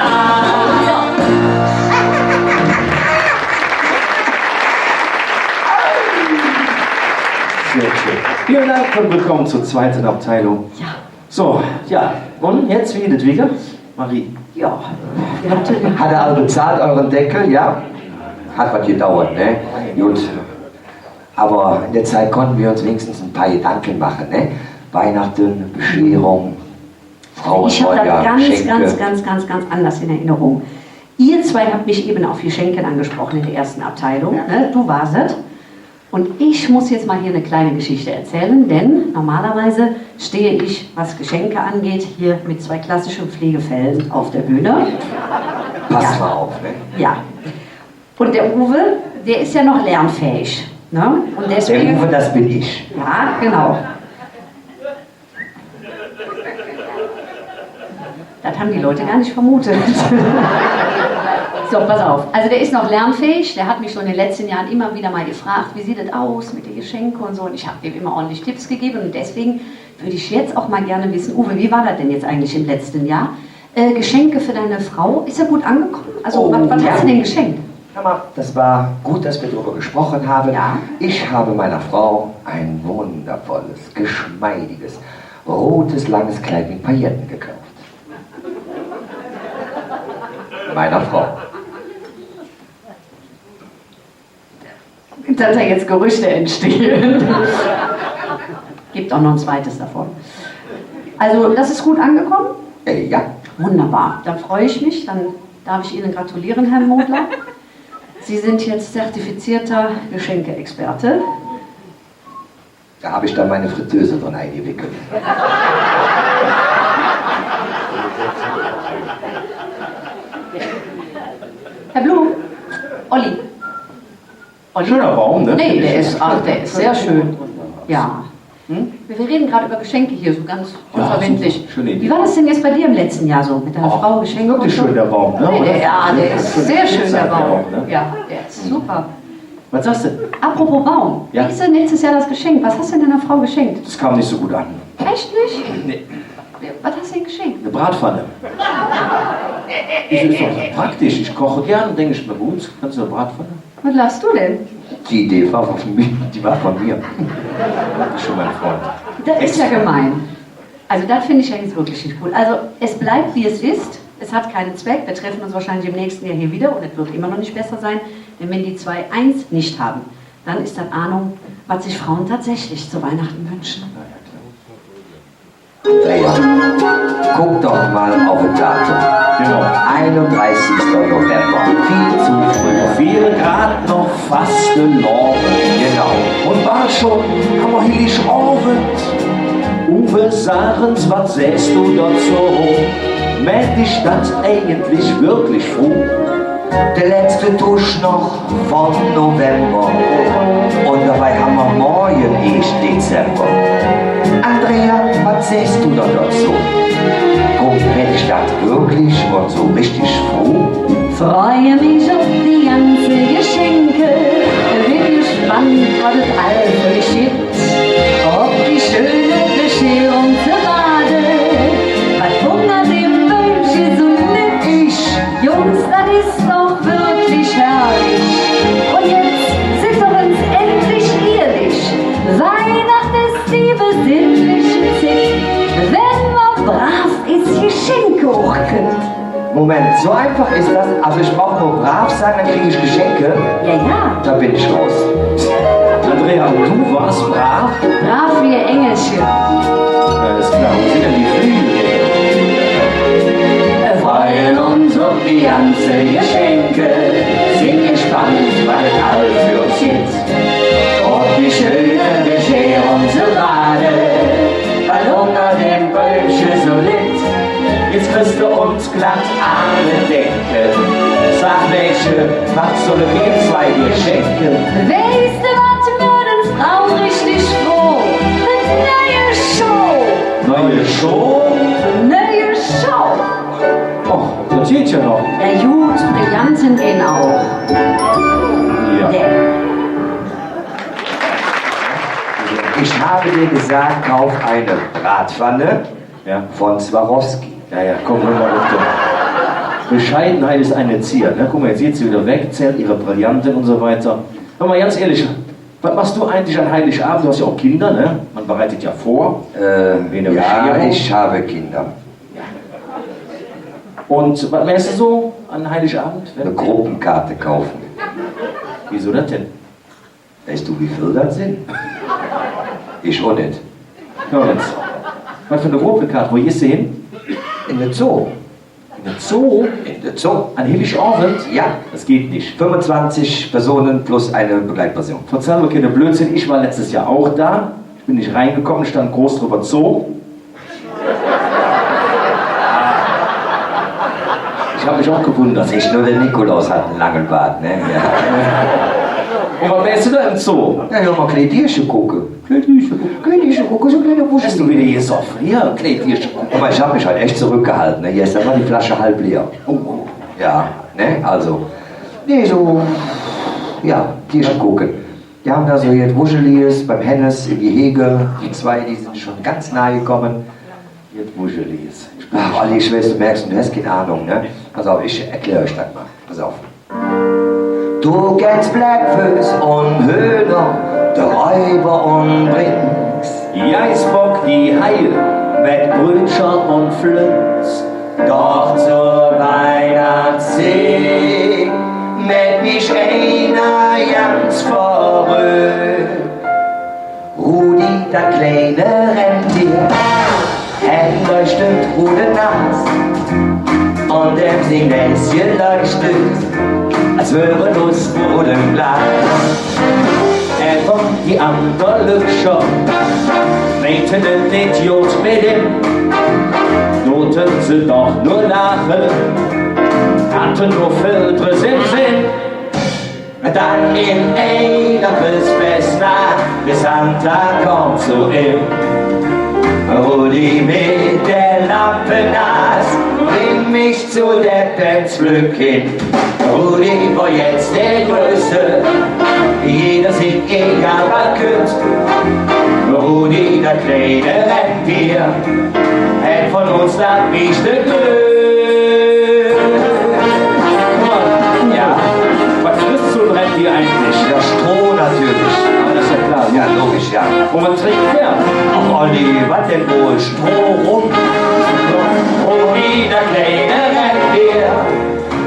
Sehr schön. Vielen Dank und willkommen zur zweiten Abteilung. Ja. So, ja, und jetzt wie das wieder? Marie. Ja, natürlich. Hat er alle bezahlt, euren Deckel? Ja? Hat was gedauert, ne? Gut. Aber in der Zeit konnten wir uns wenigstens ein paar Gedanken machen, ne? Weihnachten, Bescherung, Frauen Ich habe wollen ja das Geschenke. ganz anders in Erinnerung. Ihr zwei habt mich eben auf Geschenke angesprochen in der ersten Abteilung. Ne? Du warst es. Und ich muss jetzt mal hier eine kleine Geschichte erzählen, denn normalerweise stehe ich, was Geschenke angeht, hier mit 2 klassischen Pflegefällen auf der Bühne. Passt Ja. mal auf, ne? Ja. Und der Uwe, der ist ja noch lernfähig. Ne? Und Der deswegen, Uwe, das bin ich. ja, genau. Das haben die Leute gar nicht vermutet. So, pass auf. Also der ist noch lernfähig. Der hat mich schon in den letzten Jahren immer wieder mal gefragt, wie sieht es aus mit den Geschenken und so. Und ich habe ihm immer ordentlich Tipps gegeben. Und deswegen würde ich jetzt auch mal gerne wissen, Uwe, wie war das denn jetzt eigentlich im letzten Jahr? Geschenke für deine Frau, ist er gut angekommen? Also Oh, was ja. hast du denn geschenkt? Hör mal, das war gut, dass wir darüber gesprochen haben. Ja. Ich habe meiner Frau ein wundervolles, geschmeidiges, rotes, langes Kleid mit Pailletten gekauft. Meiner Frau. Dass da jetzt Gerüchte entstehen. Gibt auch noch ein zweites davon. Also, das ist gut angekommen? Ja. Wunderbar. Dann freue ich mich. Dann darf ich Ihnen gratulieren, Herr Modler. Sie sind jetzt zertifizierter Geschenkeexperte. Da habe ich dann meine Fritteuse drin eingewickelt. Herr Blum, Olli. Olli. Schöner Baum, ne? Nee, der ist sehr schön. Ja. Wir reden gerade über Geschenke hier, so ganz unverbindlich. super. Schöne Idee. Wie war das denn jetzt bei dir im letzten Jahr so? Mit deiner Frau Geschenke? Wirklich und so? schön, der Baum, ne? Nee, oder? ja, der ist sehr schön, der Baum. Auch, ne? Ja, der ist super. Was sagst du? Apropos Baum, Ja. wie ist denn nächstes Jahr das Geschenk? Was hast du denn deiner Frau geschenkt? Das kam nicht so gut an. Echt nicht? Nee. Was hast du denn geschenkt? Eine Bratpfanne. Das ist doch praktisch. Ich koche gern, denke ich mir, gut, kannst du eine Bratpfanne? Was lachst du denn? Die Idee war von mir. Die war von mir. Das ist schon mein Freund. Das ist ja gemein. Also das finde ich ja jetzt wirklich nicht cool. Also es bleibt wie es ist. Es hat keinen Zweck. Wir treffen uns wahrscheinlich im nächsten Jahr hier wieder und es wird immer noch nicht besser sein. Denn wenn die zwei eins nicht haben, dann ist das Ahnung, was sich Frauen tatsächlich zu Weihnachten wünschen. Andrea, guck doch mal auf das Datum. Genau. 31. November. Viel zu früh. 4 Grad noch fast gelaufen. Genau. Und war schon am Heiligabend. Uwe Sarens, was sähst du dazu? Mäht dich das eigentlich wirklich froh? Der letzte Tusch noch vom November. Und dabei haben wir morgen erst Dezember. Andrea, was sähst du da dazu? Guck, hätte ich das wirklich und so richtig froh? Freue mich auf die ganze Geschenke. Bin gespannt, was es all für mich gibt. Ob die schöne Bescherung gerade. Was wundert dem Wünsche so nett ich. Jungs, das ist doch wirklich herrlich. Und jetzt sind wir uns endlich ehrlich. Weihnacht ist die besinnliche Zeit. Wenn man brav ins Geschenke hochkriegt. Moment, so einfach ist das. Also ich brauche nur brav sein, dann kriege ich Geschenke. Ja, ja. Da bin ich raus. Andrea, du warst brav? Brav wie ein Engelchen. Ja, ist klar. Wo sind denn die Flügel? Wir freuen uns auf die ganze Geschenke. Sind gespannt, was es all für uns gibt. Ob die schöne Bescherung so gerade, weil unter dem Bäumchen so liegt. Jetzt kriegst du uns glatt alle Decke. Sag welche, was soll wir zwei Geschenke? Weißt du, was wird uns Frauen richtig froh? Eine neue Show. Neue Show? Neue Show. Och, das geht ja noch. Ja gut, Brillanten gehen auch. Ja. Ich habe dir gesagt, kauf eine Bratpfanne Ja. von Swarovski. Ja, ja, komm mal runter. Bescheidenheit ist eine Zier. Ne? Guck mal, jetzt geht sie wieder weg, zählt ihre Brillanten und so weiter. Hör mal ganz ehrlich, was machst du eigentlich an Heiligabend? Du hast ja auch Kinder, ne? Man bereitet ja vor. Wegen der Ja, Bescherung. ich habe Kinder. Und was meinst du so an Heiligabend? Eine Gruppenkarte kaufen. Wieso das denn? Weißt du, wie viel das sind? Ich auch nicht. Hör jetzt. Was für eine Gruppenkarte? Wo gehst du hin? In der Zoo. In den Zoo? In der Zoo. An Heiligabend? Ja. Das geht nicht. 25 Personen plus eine Begleitperson. Verzeih mir keine Blödsinn, ich war letztes Jahr auch da. Ich bin nicht reingekommen, stand groß drüber Zoo. Ich habe mich auch gewundert. Nicht nur der Nikolaus hat einen langen Bart, ne? Ja. Und was wärst du da im Zoo? Ja, ja, mal Kleidierchen gucken. Kleidierchen gucken, so kleine Bist du Wuschel. wieder gesoffen? Ja, Kleidierchen. Aber ich habe mich halt echt zurückgehalten, ne? Hier ist dann mal die Flasche halb leer. Oh, Ja, ne? Also. Nee, so. Ja, Tierchen gucken. Die haben da so jetzt Wuschelies beim Hennes im Gehege. Die zwei, die sind schon ganz nahe gekommen. jetzt Wuschelis. Ach, Olli, ich weiß, du merkst, du hast keine Ahnung, ne? Pass auf, ich erkläre euch das mal. Pass auf. Du kennst Blackfish und Höhner, der Räuber und Brinks. Geisbock die Heil mit Brötchen und Flöz. Doch zur Weihnachtszeit mit mich einer ganz verrückt. Rudi, der kleine Rentier, leuchtet gute Nacht. Und dem Signäschen leuchtet, als wäre Lust und Glas. Er kommt die andere Lükscher, meinten den Idiot mit ihm. Noten sie doch nur lachen, hatten nur Filter im Sinn. Dann in einer Christfestnacht, der Santa kommt zu ihm. Rudi mit der Lampennas, bring mich zu der Penzlück hin. Rudi war jetzt der Größte, jeder sieht egal was kürzt. Rudi, der kleine Rentier, hätt von uns das nächste Glück. Ja, was frisst so ein Rentier eigentlich? Ja, Stroh natürlich. Aber das ist ja klar. Ja, logisch, ja. Und man trinkt mehr. Ach Olli, was denn wohl? Stroh rum. Rudi, der kleine Rentier,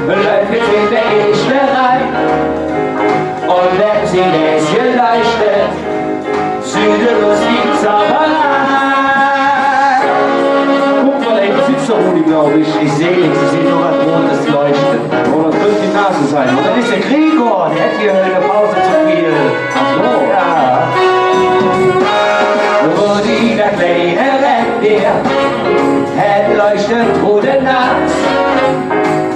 läuft jetzt in der Eschlerei. Und wenn sie das hier leuchtet, Süderlust die Zauberei. Guck mal, ey, da sitzt der Rudi, glaube ich. Ich sehe nichts, ich sehe nur was Rotes leuchten. Oder könnte die Nase sein, Und oder? das ist der Gregor, der hat hier in der Pause zu viel. Ach so. Ja. Rudi, der kleine Rentier, hat leuchtet rote Nacht.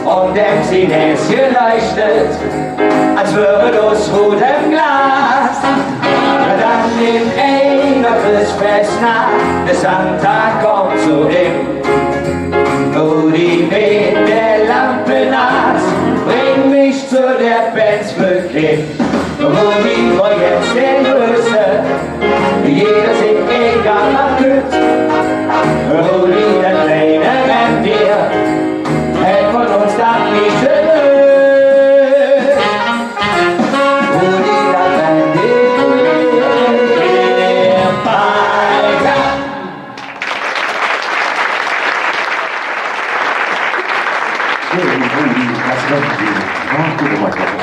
Und dem sie Näschen leuchtet, als würde das rotem Glas. Dann in einer Christfestnacht, der Santa kommt zu ihm. Rudi mit der Lampennas, bring mich zu der Penzlück hin. Rudi war jetzt der Größte, jeder sieht egal was kürzt. Rudi, der kleine Rentier, hält von uns das nächste Glück. Rudi, der Rentier, Biker.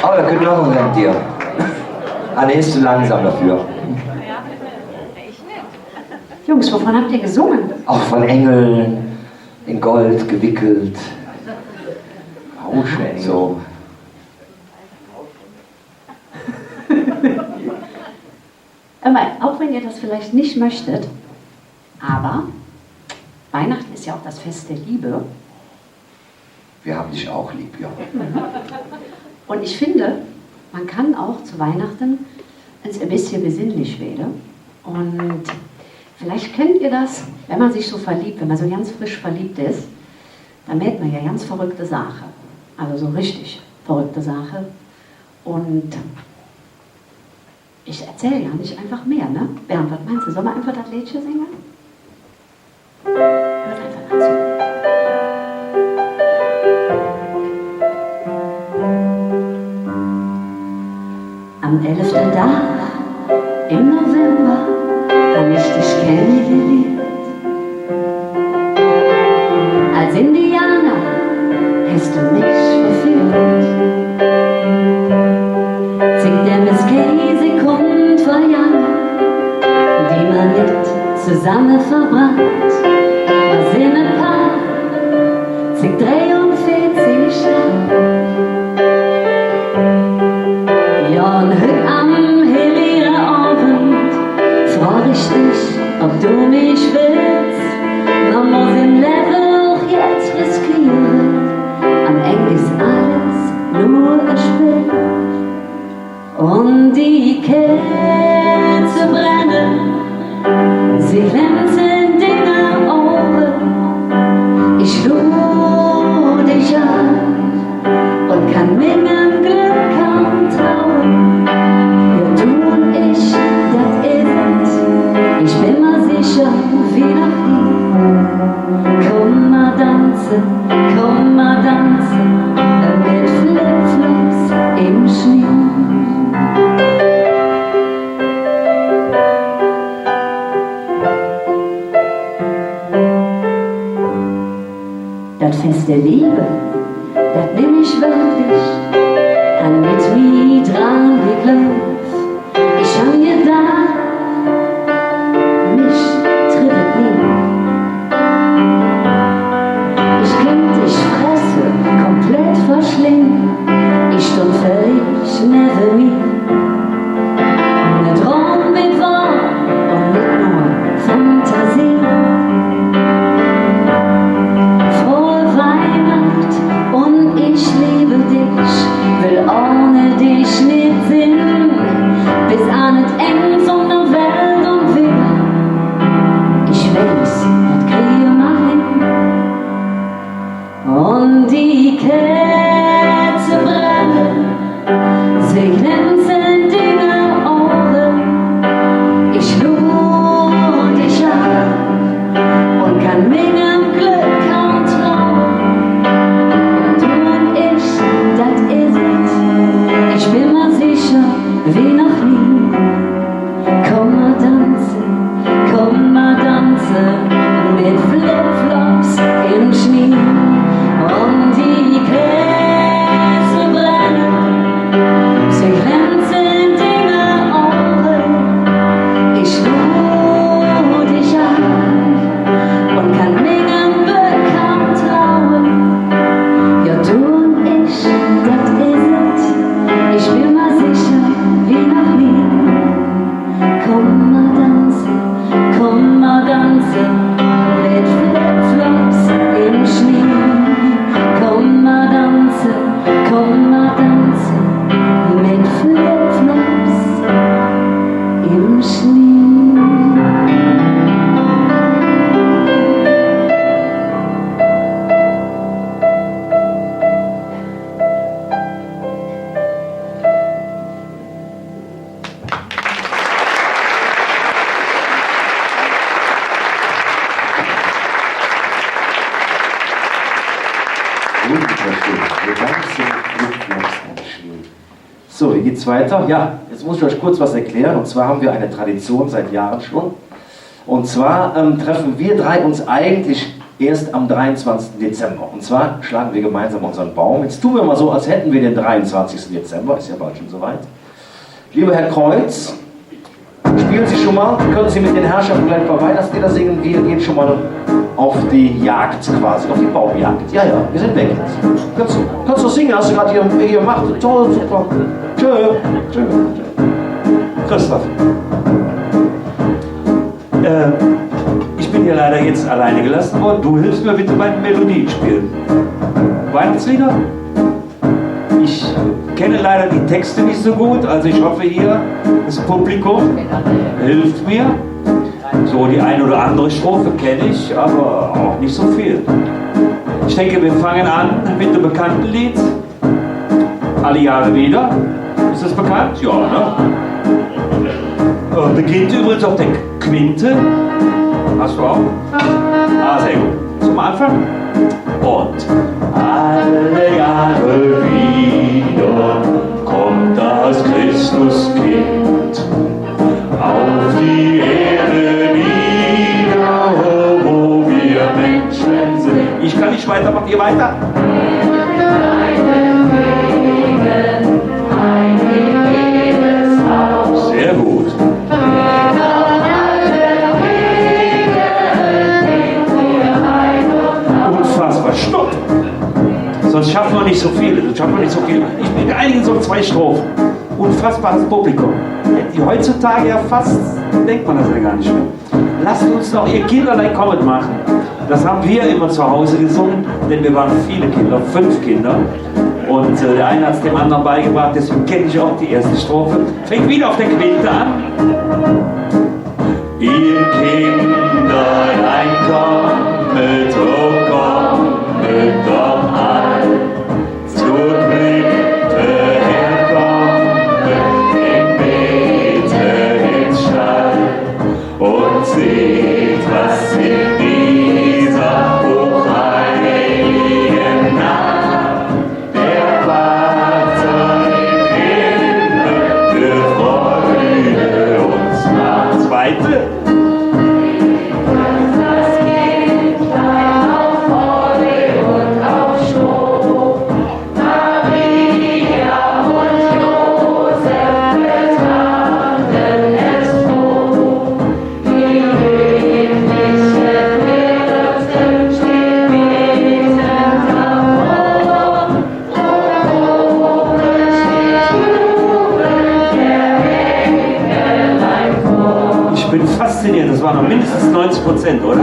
Oh, da könnte noch ein Rentier. Ah, der ist zu langsam dafür. Jungs, wovon habt ihr gesungen? Auch von Engeln in Gold gewickelt. Rauschengel. So. Auch wenn ihr das vielleicht nicht möchtet, aber Weihnachten ist ja auch das Fest der Liebe. Wir haben dich auch lieb, ja. Und ich finde, man kann auch zu Weihnachten ein bisschen besinnlich werden. Und vielleicht kennt ihr das, wenn man sich so verliebt, wenn man so ganz frisch verliebt ist, dann merkt man ja ganz verrückte Sachen. Also so richtig verrückte Sachen. Und ich erzähle ja nicht einfach mehr, ne? Bernd, was meinst du? Sollen wir einfach das Liedchen singen? Hört einfach dazu. Am 11. Tag im November hab ich dich kennengelernt. Als Indianer hast du mich verführt. Zig der Käse kommt vor Jahren, die man nicht zusammen verbracht. Wir sind ein Paar, zig 43 Jahre. Ja, und heute am hellen Abend frag ich dich, ob du mich willst. Man muss im Leben auch jetzt riskieren. Am Ende ist alles nur ein Spiel. Und die Kerze brennen, sie glänzen in den Augen. Ich schau dich an und kann mit dem Glück kaum trauen. Ja, du und ich, das ist es. Ich bin mir sicher, wie noch nie. Komm mal tanzen mit Flipflops im Schnee. Das Fest der Liebe, das nehm ich wirklich an mit mir dran geglaubt. Ich hab gedacht, mich trifft nie. Ich könnt dich fressen, komplett verschlingen. Ich stund völlig neben mir. Ne Traum mit wahr und nicht nur Fantasie. Und ich liebe dich, will ohne dich nicht So, wie geht's weiter? Ja, jetzt muss ich euch kurz was erklären. Und zwar haben wir eine Tradition seit Jahren schon. Und zwar treffen wir drei uns eigentlich erst am 23. Dezember. Und zwar schlagen wir gemeinsam unseren Baum. Jetzt tun wir mal so, als hätten wir den 23. Dezember. Ist ja bald schon soweit. Lieber Herr Kreuz, spielen Sie schon mal. Können Sie mit den Herrschaften gleich ein paar Weihnachtslieder singen. Wir gehen schon mal auf die Jagd quasi, auf die Baumjagd. Ja, wir sind weg jetzt. Kannst du singen? Hast du gerade hier gemacht? Toll, super. Tschö. Christoph. Ich bin hier leider jetzt alleine gelassen worden. Du hilfst mir bitte beim Melodienspielen. Weihnachtslieder? Ich kenne leider die Texte nicht so gut, also ich hoffe hier, das Publikum hilft mir. So die eine oder andere Strophe kenne ich, aber auch nicht so viel. Ich denke, wir fangen an mit dem bekannten Lied. Alle Jahre wieder. Ist das bekannt? Ja, ne? Beginnt übrigens auf der Quinte. Hast du auch? Ah, sehr gut. Zum Anfang. Und alle Jahre wieder kommt das Christuskind auf die Erde nieder, wo wir Menschen sind. Ich kann nicht weitermachen, ihr weiter? Sehr gut. Unfassbar, stopp! Sonst schaffen wir nicht so viel. Ich bringe einigen so 2 Strophen. Unfassbares Publikum. Die heutzutage ja fast, denkt man das ja gar nicht mehr. Lasst uns doch ihr Kinderlein kommen machen. Das haben wir immer zu Hause gesungen, denn wir waren viele Kinder, 5 Kinder. Und der eine hat es dem anderen beigebracht, deswegen kenne ich auch die erste Strophe. Fängt wieder auf der Quinte an. Ihr Kinderlein kommet, oh kommet doch all zur Krippe herkommen, in Bete ins Stall und seht, was in dieser hochheiligen Nacht der Vater im Himmel für Freude uns macht. Zweite. Das waren noch mindestens 90%, oder?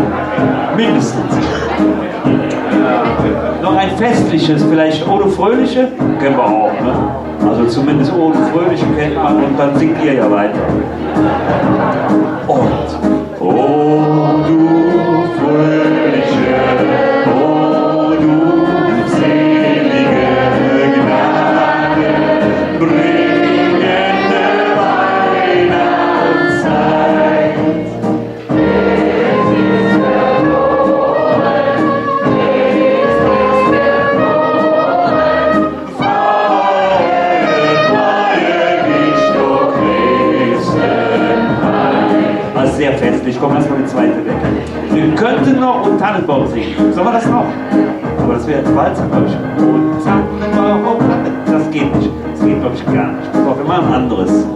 Mindestens. Noch ein festliches, vielleicht ohne Fröhliche, kennen wir auch, ne? Also zumindest ohne Fröhliche kennt man und dann singt ihr ja weiter. Und, oh du Fröhliche, oh du selige Gnade, bringende Weihnachtszeit. Sehr festlich, komm erstmal die zweite weg. Wir könnten noch und Tannenbaum singen. Sollen wir das noch? Aber das wäre Walzer, glaube ich. Und Tannenbaum, das geht nicht. Das geht, glaube ich, gar nicht. Doch, wir machen ein anderes.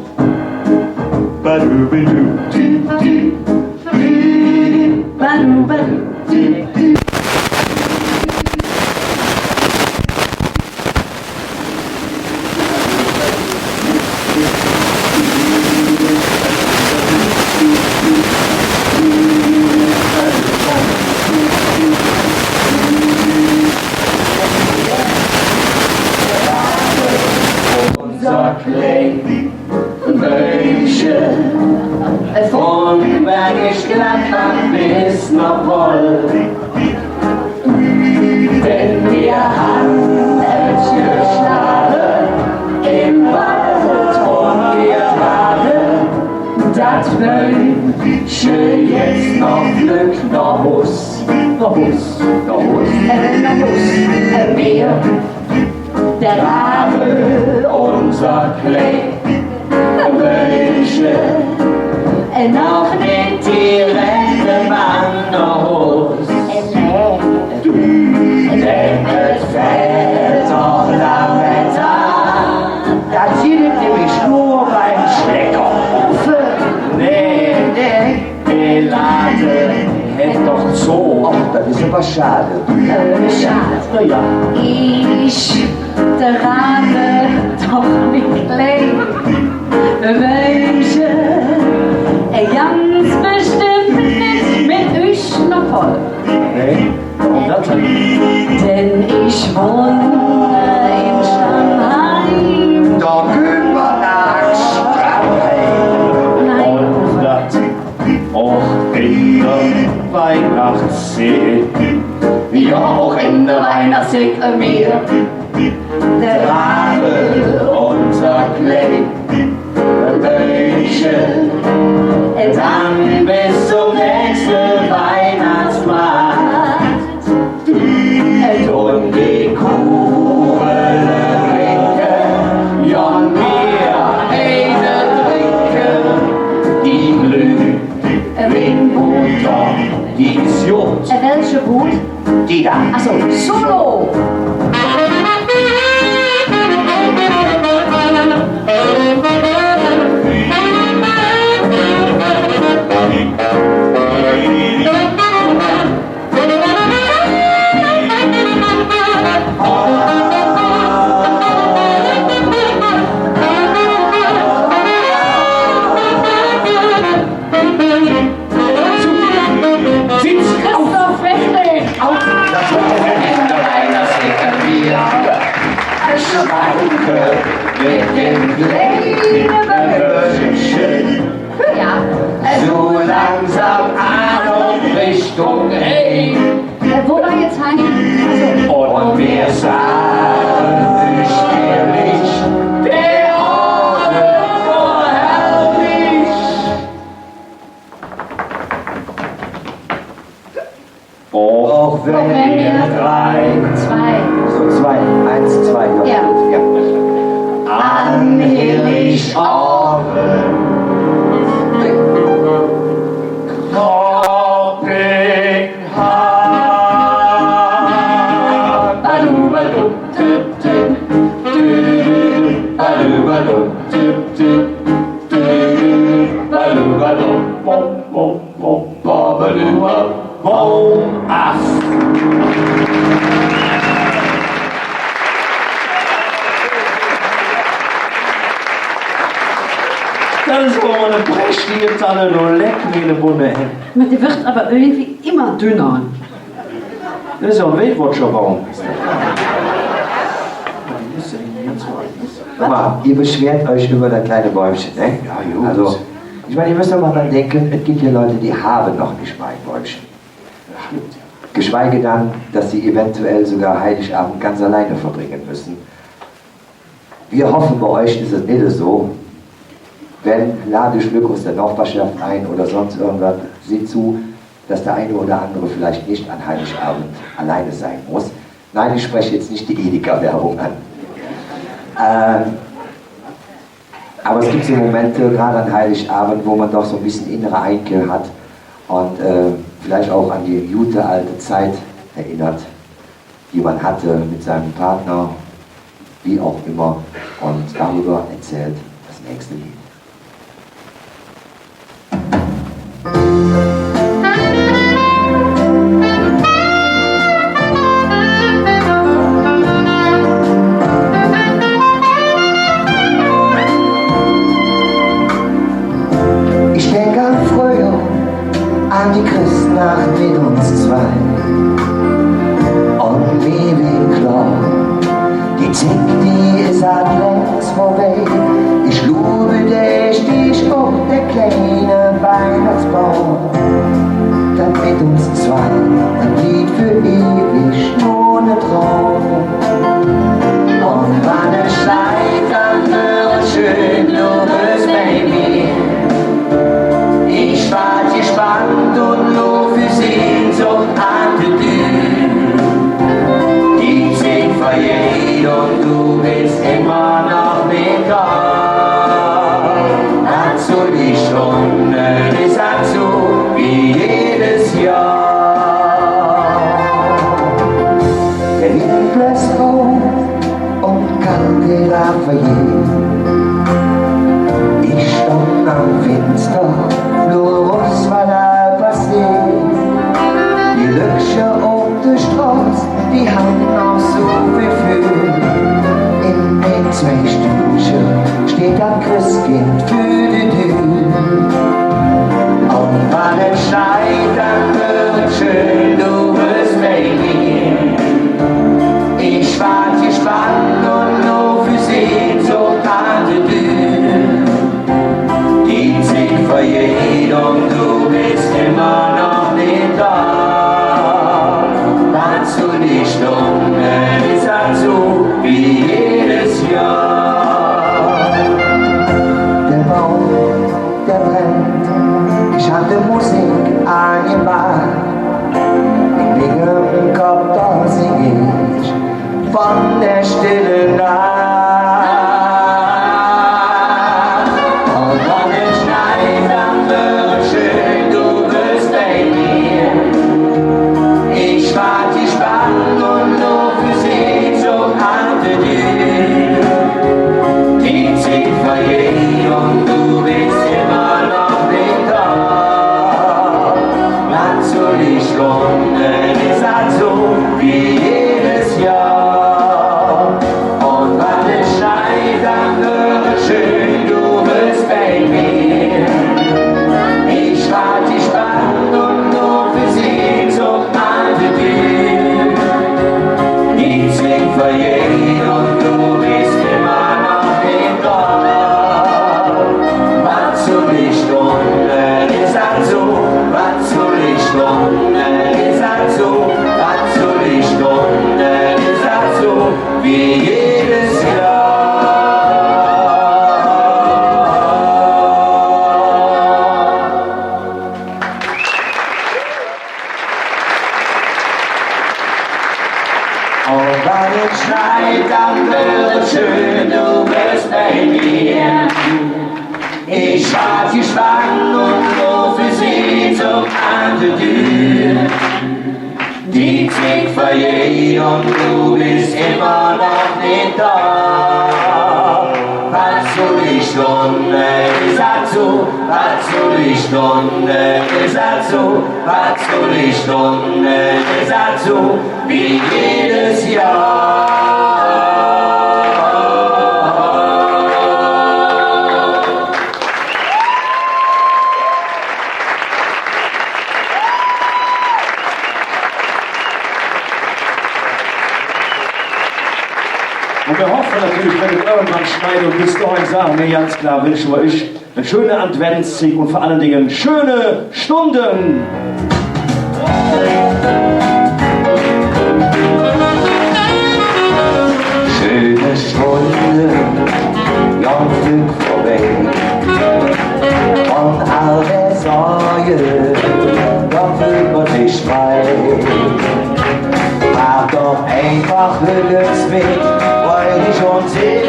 Von Bergisch Gladbach bis nach Woll. Wenn wir Handelsgeschlagen im Wald und wir tragen, das wünsche jetzt noch Glück, noch Hus, wir, der Rahmen Rabe, unser Kleid, Wünsche, noch nicht die Rente Mannerhus. Denn es fällt doch Lametta, da zieht es nämlich nur beim Schleckerhufe. Nee, die Lade hält doch so. Ach, das ist aber schade. Schade. Na ja. Ich trage doch nicht klein Wünsche, ganz bestimmt nicht mit euch noch voll. Nee, warum das denn? Denn ich wohne in Stammheim. Da gehen wir nach Stammheim. Nein, Und das auch in der Weihnachtszeit. Ja, auch in der Weihnachtszeit mir. der Rabe, unser Kleid, Wünsche, dann bis zum nächsten Weihnachtsmarkt. Und die Kuhle trinken, ja mehr eine trinken, die Glüh, Butter, die ist gut, welche Wut? die da. Achso, Solo! Christoph Wechsel! Schranke mit den kleinen Wünschen, Ja, so langsam an und Richtung Rhein. wo war jetzt Heim? Und wir sagen ständig, der Orden so herrlich. Auch wenn wir drei, Zwei. so zwei, eins, zwei, Ja. An Heiligabend Kopenhagen. Badu, badu, tip, tip, badu, badu, tip, tip, badu, badu, bom, bom, bom, badu, bom, ach. Das ist aber mal eine prächtige Tanne, du leck mir eine Bunde hin. Die wird aber irgendwie immer dünner. Das ist ja ein Weltwatcher-Baum. Guck mal, ihr beschwert euch über das kleine Bäumchen, ne? Ja, gut. Also, ich meine, ihr müsst doch mal dran denken, es gibt ja Leute, die haben noch nicht mal ein Bäumchen. Stimmt, ja. Geschweige dann, dass sie eventuell sogar Heiligabend ganz alleine verbringen müssen. Wir hoffen, bei euch ist es nicht so. Wenn, lade Glück aus der Nachbarschaft ein oder sonst irgendwas, seht zu, dass der eine oder andere vielleicht nicht an Heiligabend alleine sein muss. Nein, ich spreche jetzt nicht die Edeka-Werbung an. Aber es gibt so Momente, gerade an Heiligabend, wo man doch so ein bisschen innere Einkehr hat und vielleicht auch an die gute alte Zeit erinnert, die man hatte mit seinem Partner, wie auch immer, und darüber erzählt das nächste Lied. Ich denke an früher, an die Christnacht mit uns zwei. Und mir wird klar, die Zeit, die ist halt längst vorbei. Ich glaube, der verjährt. Ich stand am Fenster, nur was war da passiert? Die Löcher auf der Straße, die haben noch so viel für. In den 2 Stündchen steht ein Christkind für die Tür. Und wann es schneit, dann wird schön, du bist bei mir. Ich wart gespannt und nur für Sehnsucht an der Tür. Die Zeit vergeht und du bist immer noch nicht da. Machst du die Stunde, ist halt so wie jedes Jahr. Der Baum, der brennt, ich hab die Musik angemacht. In meinem Kopf, da sing ich von der stillen Nacht. Und wenn es schneit, dann wird schön, du bist bei mir. Ich wart gespannt und nur für Sehnsucht an der Tür. Die Zeit vergeht und du bist immer noch nicht da. Machst du die Stunde, ist halt so wie jedes Jahr. Und wenn es schneit, dann wird schön, du bist bei mir. Ich wart gespannt und nur für Sehnsucht an der Tür. Die Zeit vergeht und du bist immer noch nicht da. Was soll die Stunde, ist halt so. Was soll die Stunde, ist halt so. Was soll die Stunde, ist halt so wie jedes Jahr. Und wenn es schneit, dann wird schön, du bist bei mir. Ich wart gespannt und nur für Sehnsucht an der Tür. Die Zeit vergeht und du bist immer noch nicht da. Was soll die Stunde, ist halt so. Was soll die Stunde, ist halt so. Was soll die Stunde, ist halt so wie jedes Jahr. Und wir hoffen natürlich, wenn es irgendwann schneit und bis dahin sagen wir ganz klar, wünschen wir euch eine schöne Adventszeit und vor allen Dingen schöne Stunden. Schöne Stunden, Jahr Glück vorbei. Und all der Sorge, da fühlt man sich frei. Mach doch einfach Glücksweg, weil ich schon seh,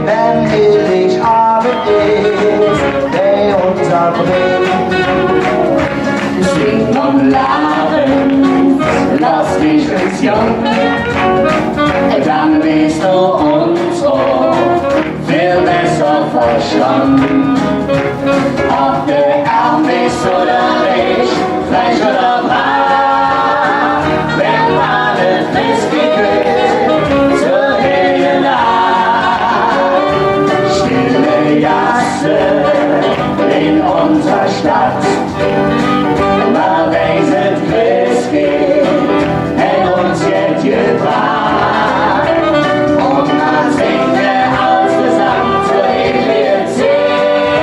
wenn Heiligabend ist, der uns erbringt. Sing und lachen, lass dich ins Jung, dann wirst du uns auch viel besser verstanden. Ob der arm bist oder reich, Fleisch oder Brot, wenn man es nicht gekriegt, zur hellen Nacht. Stille Gasse in unserer Stadt, man weiset Christkind, hat uns jetzt gebracht. Und man singt der alles zusammen zur ewigen Zeit.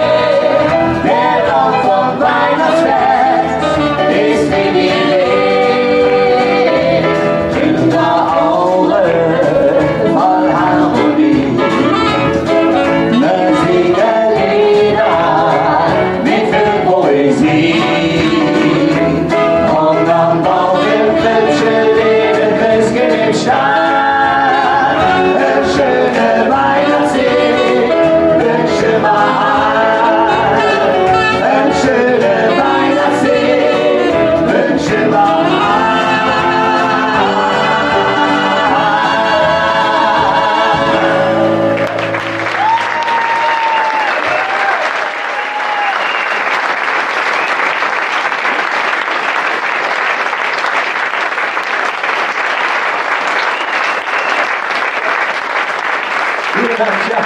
vielen Dank. Ja,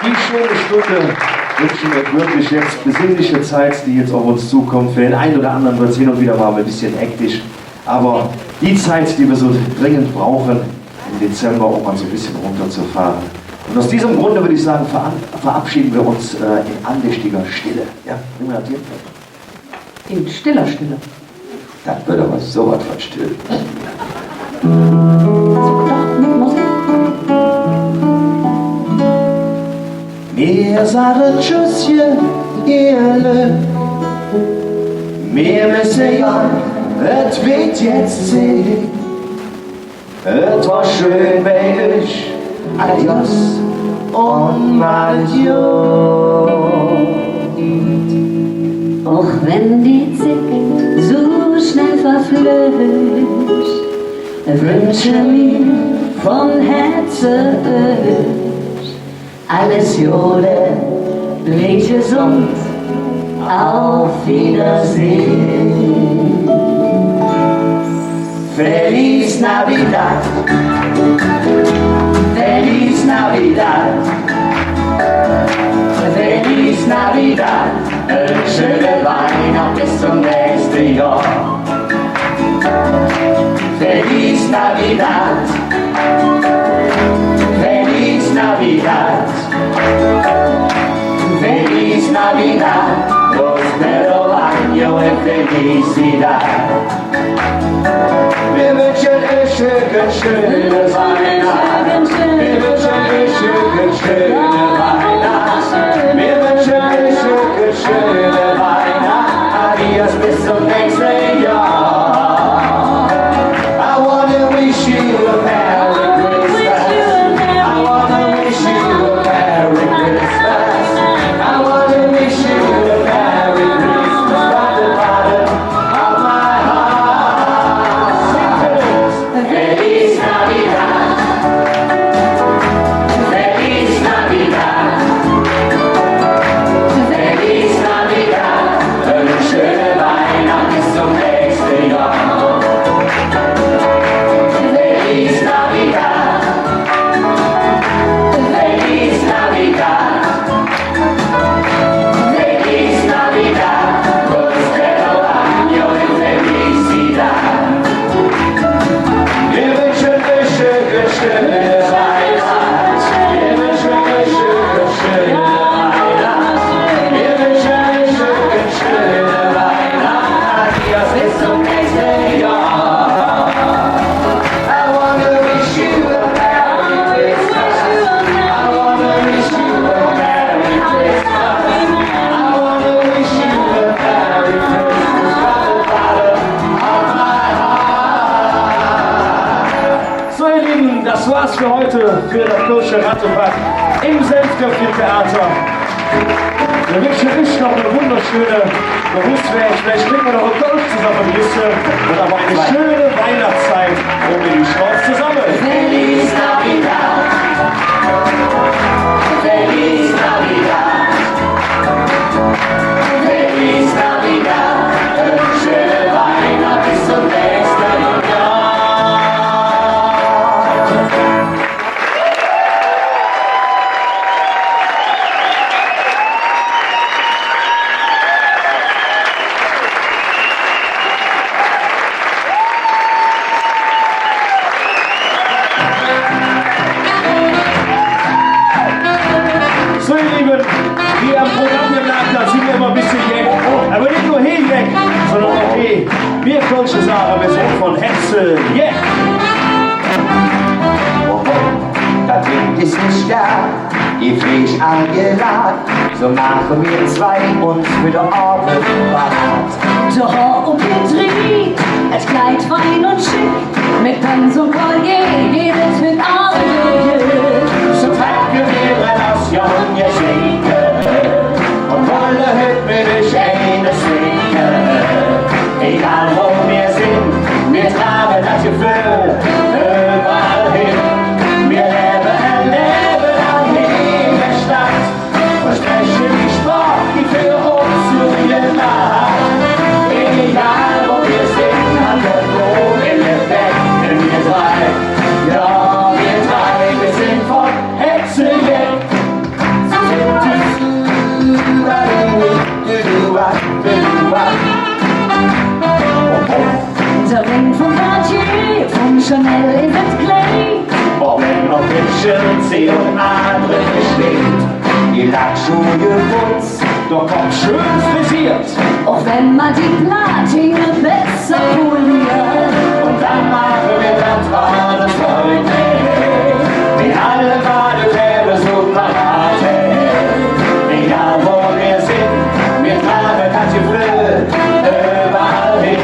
die schöne Stunde wünschen wir wirklich jetzt besinnliche Zeit, die jetzt auf uns zukommt. Für den einen oder anderen wird es hin und wieder mal ein bisschen hektisch. Aber die Zeit, die wir so dringend brauchen im Dezember, um mal so ein bisschen runterzufahren. Und aus diesem Grunde würde ich sagen, verabschieden wir uns in andächtiger Stille. Ja, nehmen wir das hier. In stiller Stille. Das wird aber sowas von still. So gedacht, mit Musik. Mir sagen Tschüsschen, Irle. Mir müssen ja, es wird jetzt sehen. Es war schön bei euch. Adios und adios. Auch wenn die Zeit so schnell verflößt, wünsche mir von Herzen alles Jode, bleib gesund, auf Wiedersehen. Feliz Navidad, Feliz Navidad, Feliz Navidad, eine schöne Weihnacht bis zum nächsten Jahr. Feliz Navidad, Feliz Navidad, Feliz Navidad, prospero año y felicidad. Wir wünschen euch schöne Weihnacht. Wir wünschen euch schöne Weihnacht. Wir wünschen euch schöne Weihnacht. Adios bis zum nächsten Jahr. I wanna wish you a Merry Christmas. I wanna wish you a Merry Christmas. I wanna wish you a Merry Christmas from the bottom of my heart. Feliz Navidad, Feliz Navidad, Feliz Navidad, eine schöne Weihnacht bis zum nächsten Jahr. Feliz Navidad, Feliz Navidad, Feliz Navidad, prospero año y felicidad. Wir wünschen euch schöne Weihnacht. Wir wünschen euch schöne Weihnacht. Wir wünschen euch schöne Weihnacht. Adios bis zum nächsten Jahr. I wanna wish you a Merry Christmas. I wanna wish you a Merry Christmas. I wanna wish you a Merry Christmas from the bottom of my heart. So ihr Lieben, das war's für heute, für das Kölsche Rattepack im Senftöpfchen-Theater. Wir wünschen euch noch eine wunderschöne Berufswelt. Vielleicht trinken wir noch einen Kölsch zusammen, Liste. Und aber eine schöne Weihnachtszeit ohne die Schnauze zusammen. Feliz Navidad, Feliz Navidad, Feliz Navidad, eine schöne Weihnacht bis zum nächsten Jahr. So ihr Lieben, wie ihr am Programm gemerkt habt, sind wir immer ein bisschen weg. Aber nicht nur hier weg, sondern auch hier. Wir Kölsche sagen, wir sind von Hetzel. Yeah! Oh, das Wind ist nicht da, die Fisch angeladen, so machen wir zwei uns für den Abend parat. Doch und Petri, es Kleid fein und schick, mit Tanz und Collier, jedes mit Arbeit. So packen wir das junge Schinken und wollen heute mit der Schäne singen. Egal wo wir sind, wir tragen das Gefühl überall hin. Wir leben ein Leben an jeder Stadt und sprechen die Sprache, die für uns zu ihr macht. Egal wo wir sind, an der Brot in der Bett, denn wir drei, ja wir drei, wir sind See und andere steht. Die Lackschuhe putzt, doch kommt schön frisiert. Auch wenn man die Platine besser poliert. Und dann machen wir das alles heute. Mit alle Badewäre so parat. Egal wo wir sind, wir tragen das Gefühl überall hin.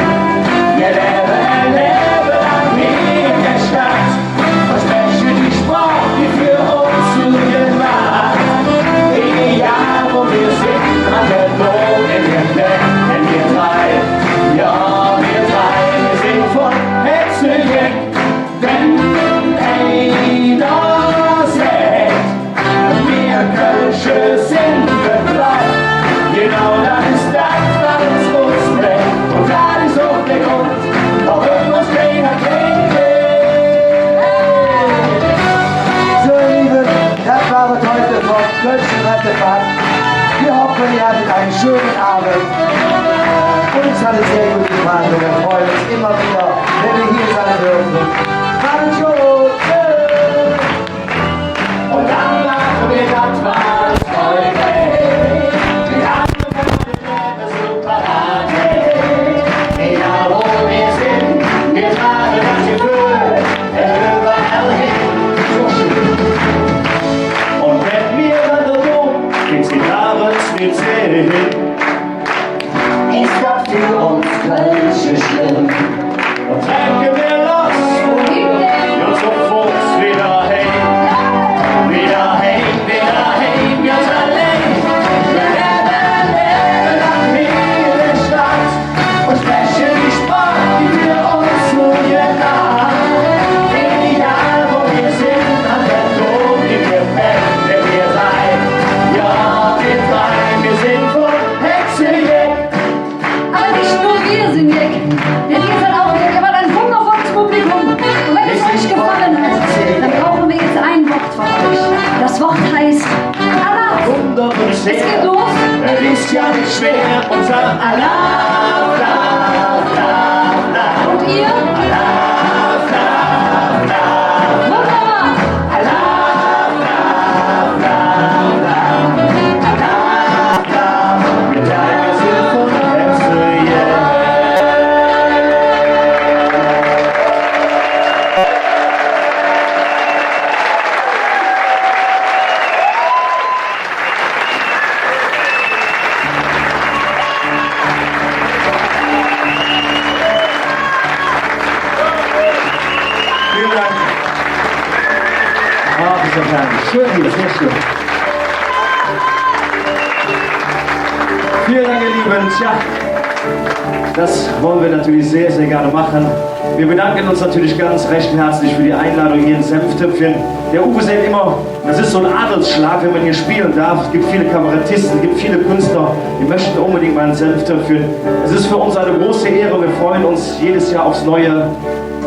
Wir leben ein Leben lang hier in der Stadt und sprechen die Sprache, die für uns zu gemacht. Egal wo wir sind, an der Not in der Welt, denn wir drei, ja wir drei, wir sind von Herzen weg. Wenn einer sagt, wir Kölsche sind bekloppt, genau das ist das, was uns bringt. Und das ist auch der Grund, warum uns keiner kennt. So ihr Lieben, das war es heute vom Kölschen Rattefahrt. Wir hoffen, ihr hattet einen schönen Abend. Uns hat es sehr gut gefallen und wir freuen uns immer wieder, wenn wir hier sein dürfen. Macht's gut! Und dann machen wir das was heute. Die anderen Leute so parat. Egal wo wir sind, wir tragen das Gefühl überall hin. So schön. Und wenn wir dann so geht's die Abends nicht sehen, ist das für uns Kölsche schlimm. Und trinken wir los und sofort wieder heim. Wieder heim, ganz allein. Wir leben lang hier in der Stadt und sprechen die Sprache, die für uns so gemacht. Egal wo wir sind, an der Tod, die wir fällt, wenn wir sein. Ja, wir drei, wir sind von Hexe weg. Aber nicht nur wir sind weg, denn ihr seid auch weg, aber ein wundervolles Publikum. Und wenn es euch gefallen hat, dann brauchen wir jetzt ein Wort von euch. Das Wort heißt Allah. Es geht los. Es ist ja nicht schwer, unser Allah, Und ihr? Wunderbar. wir drei, wir sind von Hexe, yeah. Vielen Dank. Ah, das ist ja herrlich. Schön hier, sehr schön. Vielen Dank, ihr Lieben. Tja, das wollen wir natürlich sehr, sehr gerne machen. Wir bedanken uns natürlich ganz recht herzlich für die Einladung hier in Senftöpfchen. Der Uwe sagt immer, das ist so ein Adelsschlag, wenn man hier spielen darf. Es gibt viele Kabarettisten, es gibt viele Künstler, die möchten unbedingt mal in Senftöpfchen. Es ist für uns eine große Ehre. Wir freuen uns jedes Jahr aufs Neue,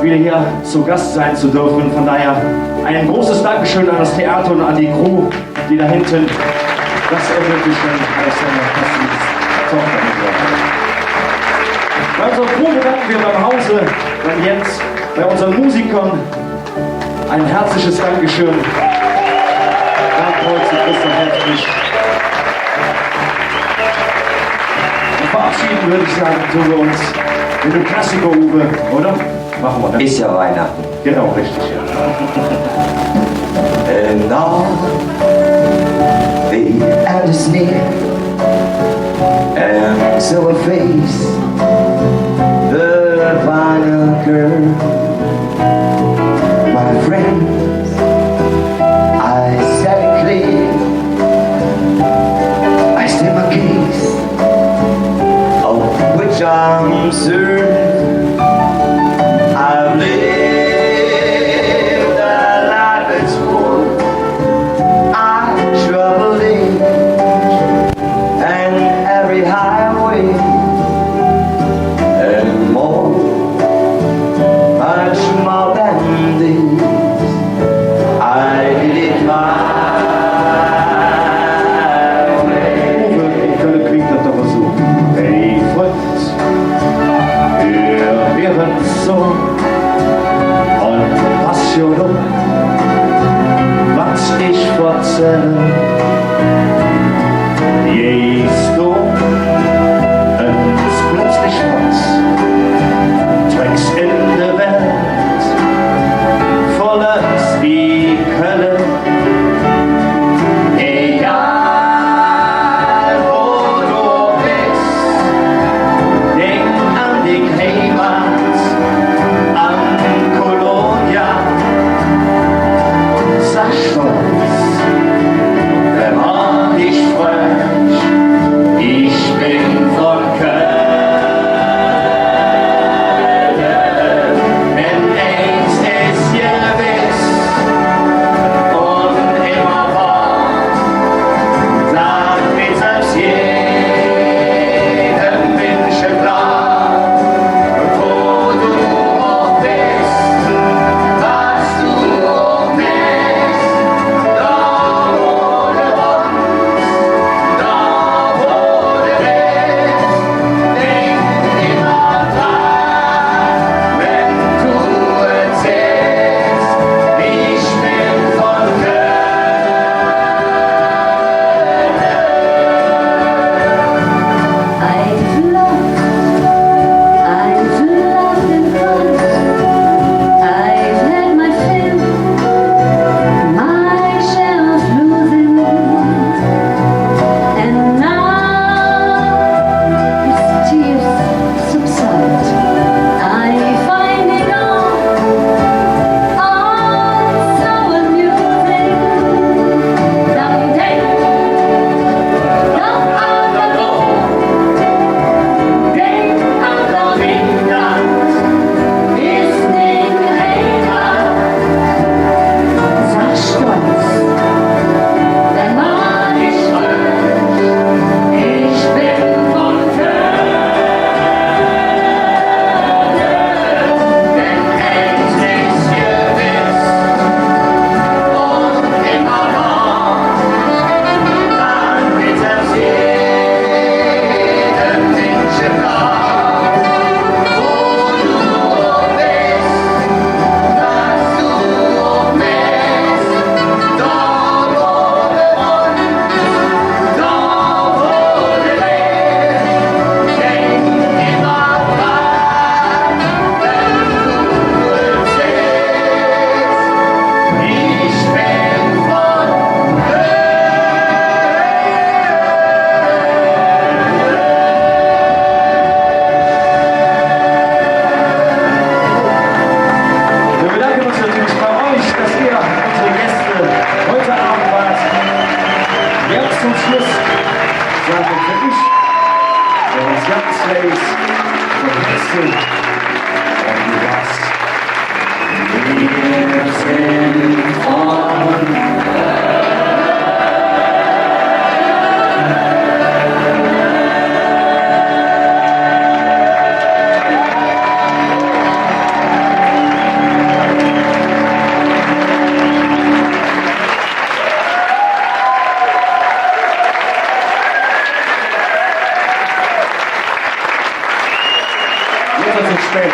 wieder hier zu Gast sein zu dürfen. Von daher ein großes Dankeschön an das Theater und an die Crew, die da hinten das ermöglichen. Bei unserer Crew bedanken wir beim Hause, beim Jens, bei unseren Musikern ein herzliches Dankeschön. Bernd Kreuz und Christoph Herzlich. Und verabschieden würde ich sagen, tun wir uns mit dem Klassiker, Uwe, oder? Machen wir, ne? Ist ja Weihnachten. Genau, richtig, ja. And now the end is near, and so I face the final curve. My friends, I said it clear, I state my case, of which I'm certain. I've lived a life that's full. I've traveled in and every highway zum Schluss sagen für dich, der uns ganz weiß, von Wechsel und du warst. Wir sind von spät.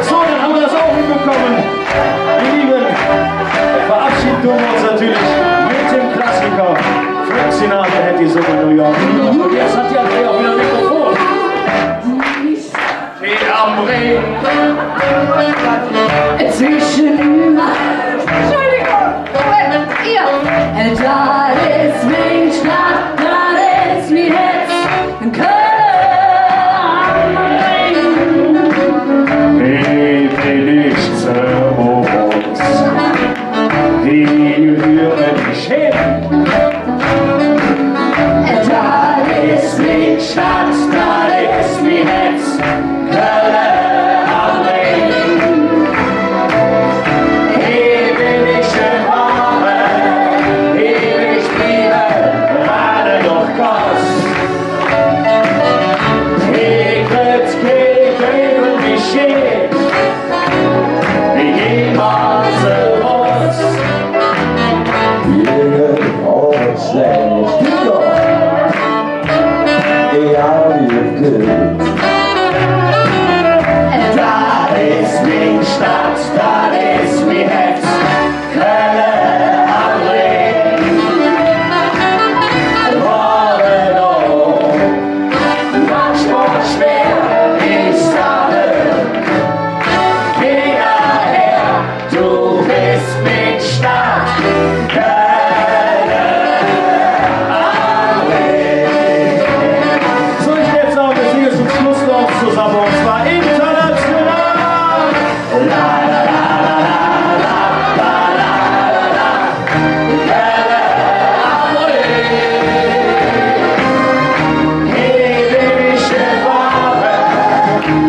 So, dann haben wir das auch hinbekommen. Ihr Lieben, verabschieden tun wir uns natürlich mit dem Klassiker. Frank Sinatra hätte die Summe New York. Und jetzt hat die Andrea auch wieder Mikrofon. Wie am Regen. Zwischen Entschuldigung, ihr. Da ist mein Stadt, da ist mein Herz, in Köln am Ring. Ich bin nicht zu uns, die hören mich hin. Da ist mein Stadt, da ist mein Herz, Köln am Ring. Hier bin ich geboren, hier bin ich blieben, gerade noch Gott. Ich wird gegen mich hin, wie jemand zu uns. Jeder Ort schlecht, doch egal wie es geht. Da ist mein Stadt, da ist mein Herz, Köln am Ring. Morgen noch, manchmal schwer, ich sage, geh daher, du bist mein Stadt, Köln am Ring. So, ich werde sagen, wir singen zum Schluss noch zusammen, und zwar international. La la la la la la la la la la. Köln am Ring. Hier bin ich geboren,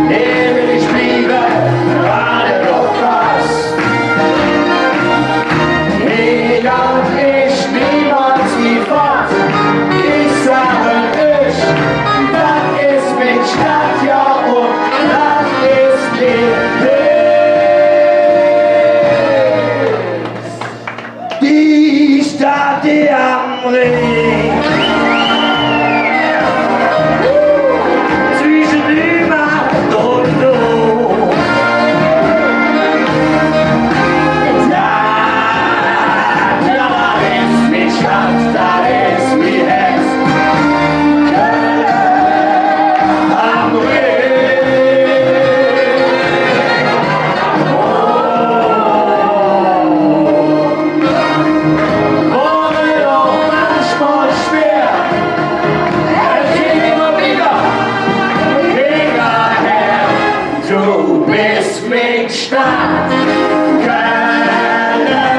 hier bin ich blieben, gerade noch fast. Hier darf ich niemals wie fort. Ich sage ich, das ist mein Stadt, ja, und das ist die Welt. Die Stadt, die am Ring. Zwischen niemand und du. Da ist mein Stadt, da ist mein Herz. Köln am Ring. Wurde doch manchmal schwer. Es geht immer wieder. Geh daher, du bist mein Stadt. Köln am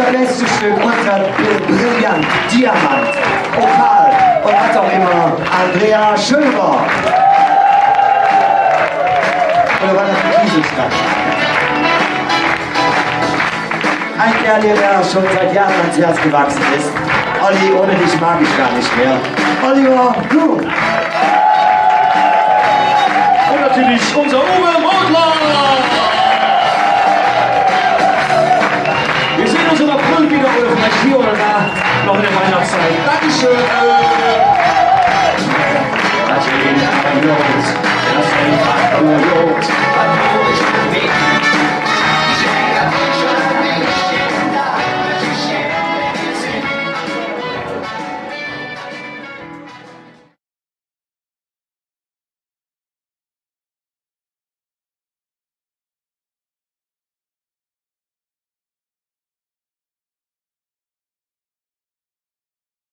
unser letztes Stück, unser Brillant, Diamant, Opal und was auch immer, Andrea Schönborn. Oder war das die Kieselstadt? Ein Kerl, der schon seit Jahren ans Herz gewachsen ist. Olli, ohne dich mag ich gar nicht mehr. Oliver Blume. Und natürlich unser Uwe Modler. Wir sehen uns im April wieder oder vielleicht hier oder da noch in der Weihnachtszeit. Dankeschön.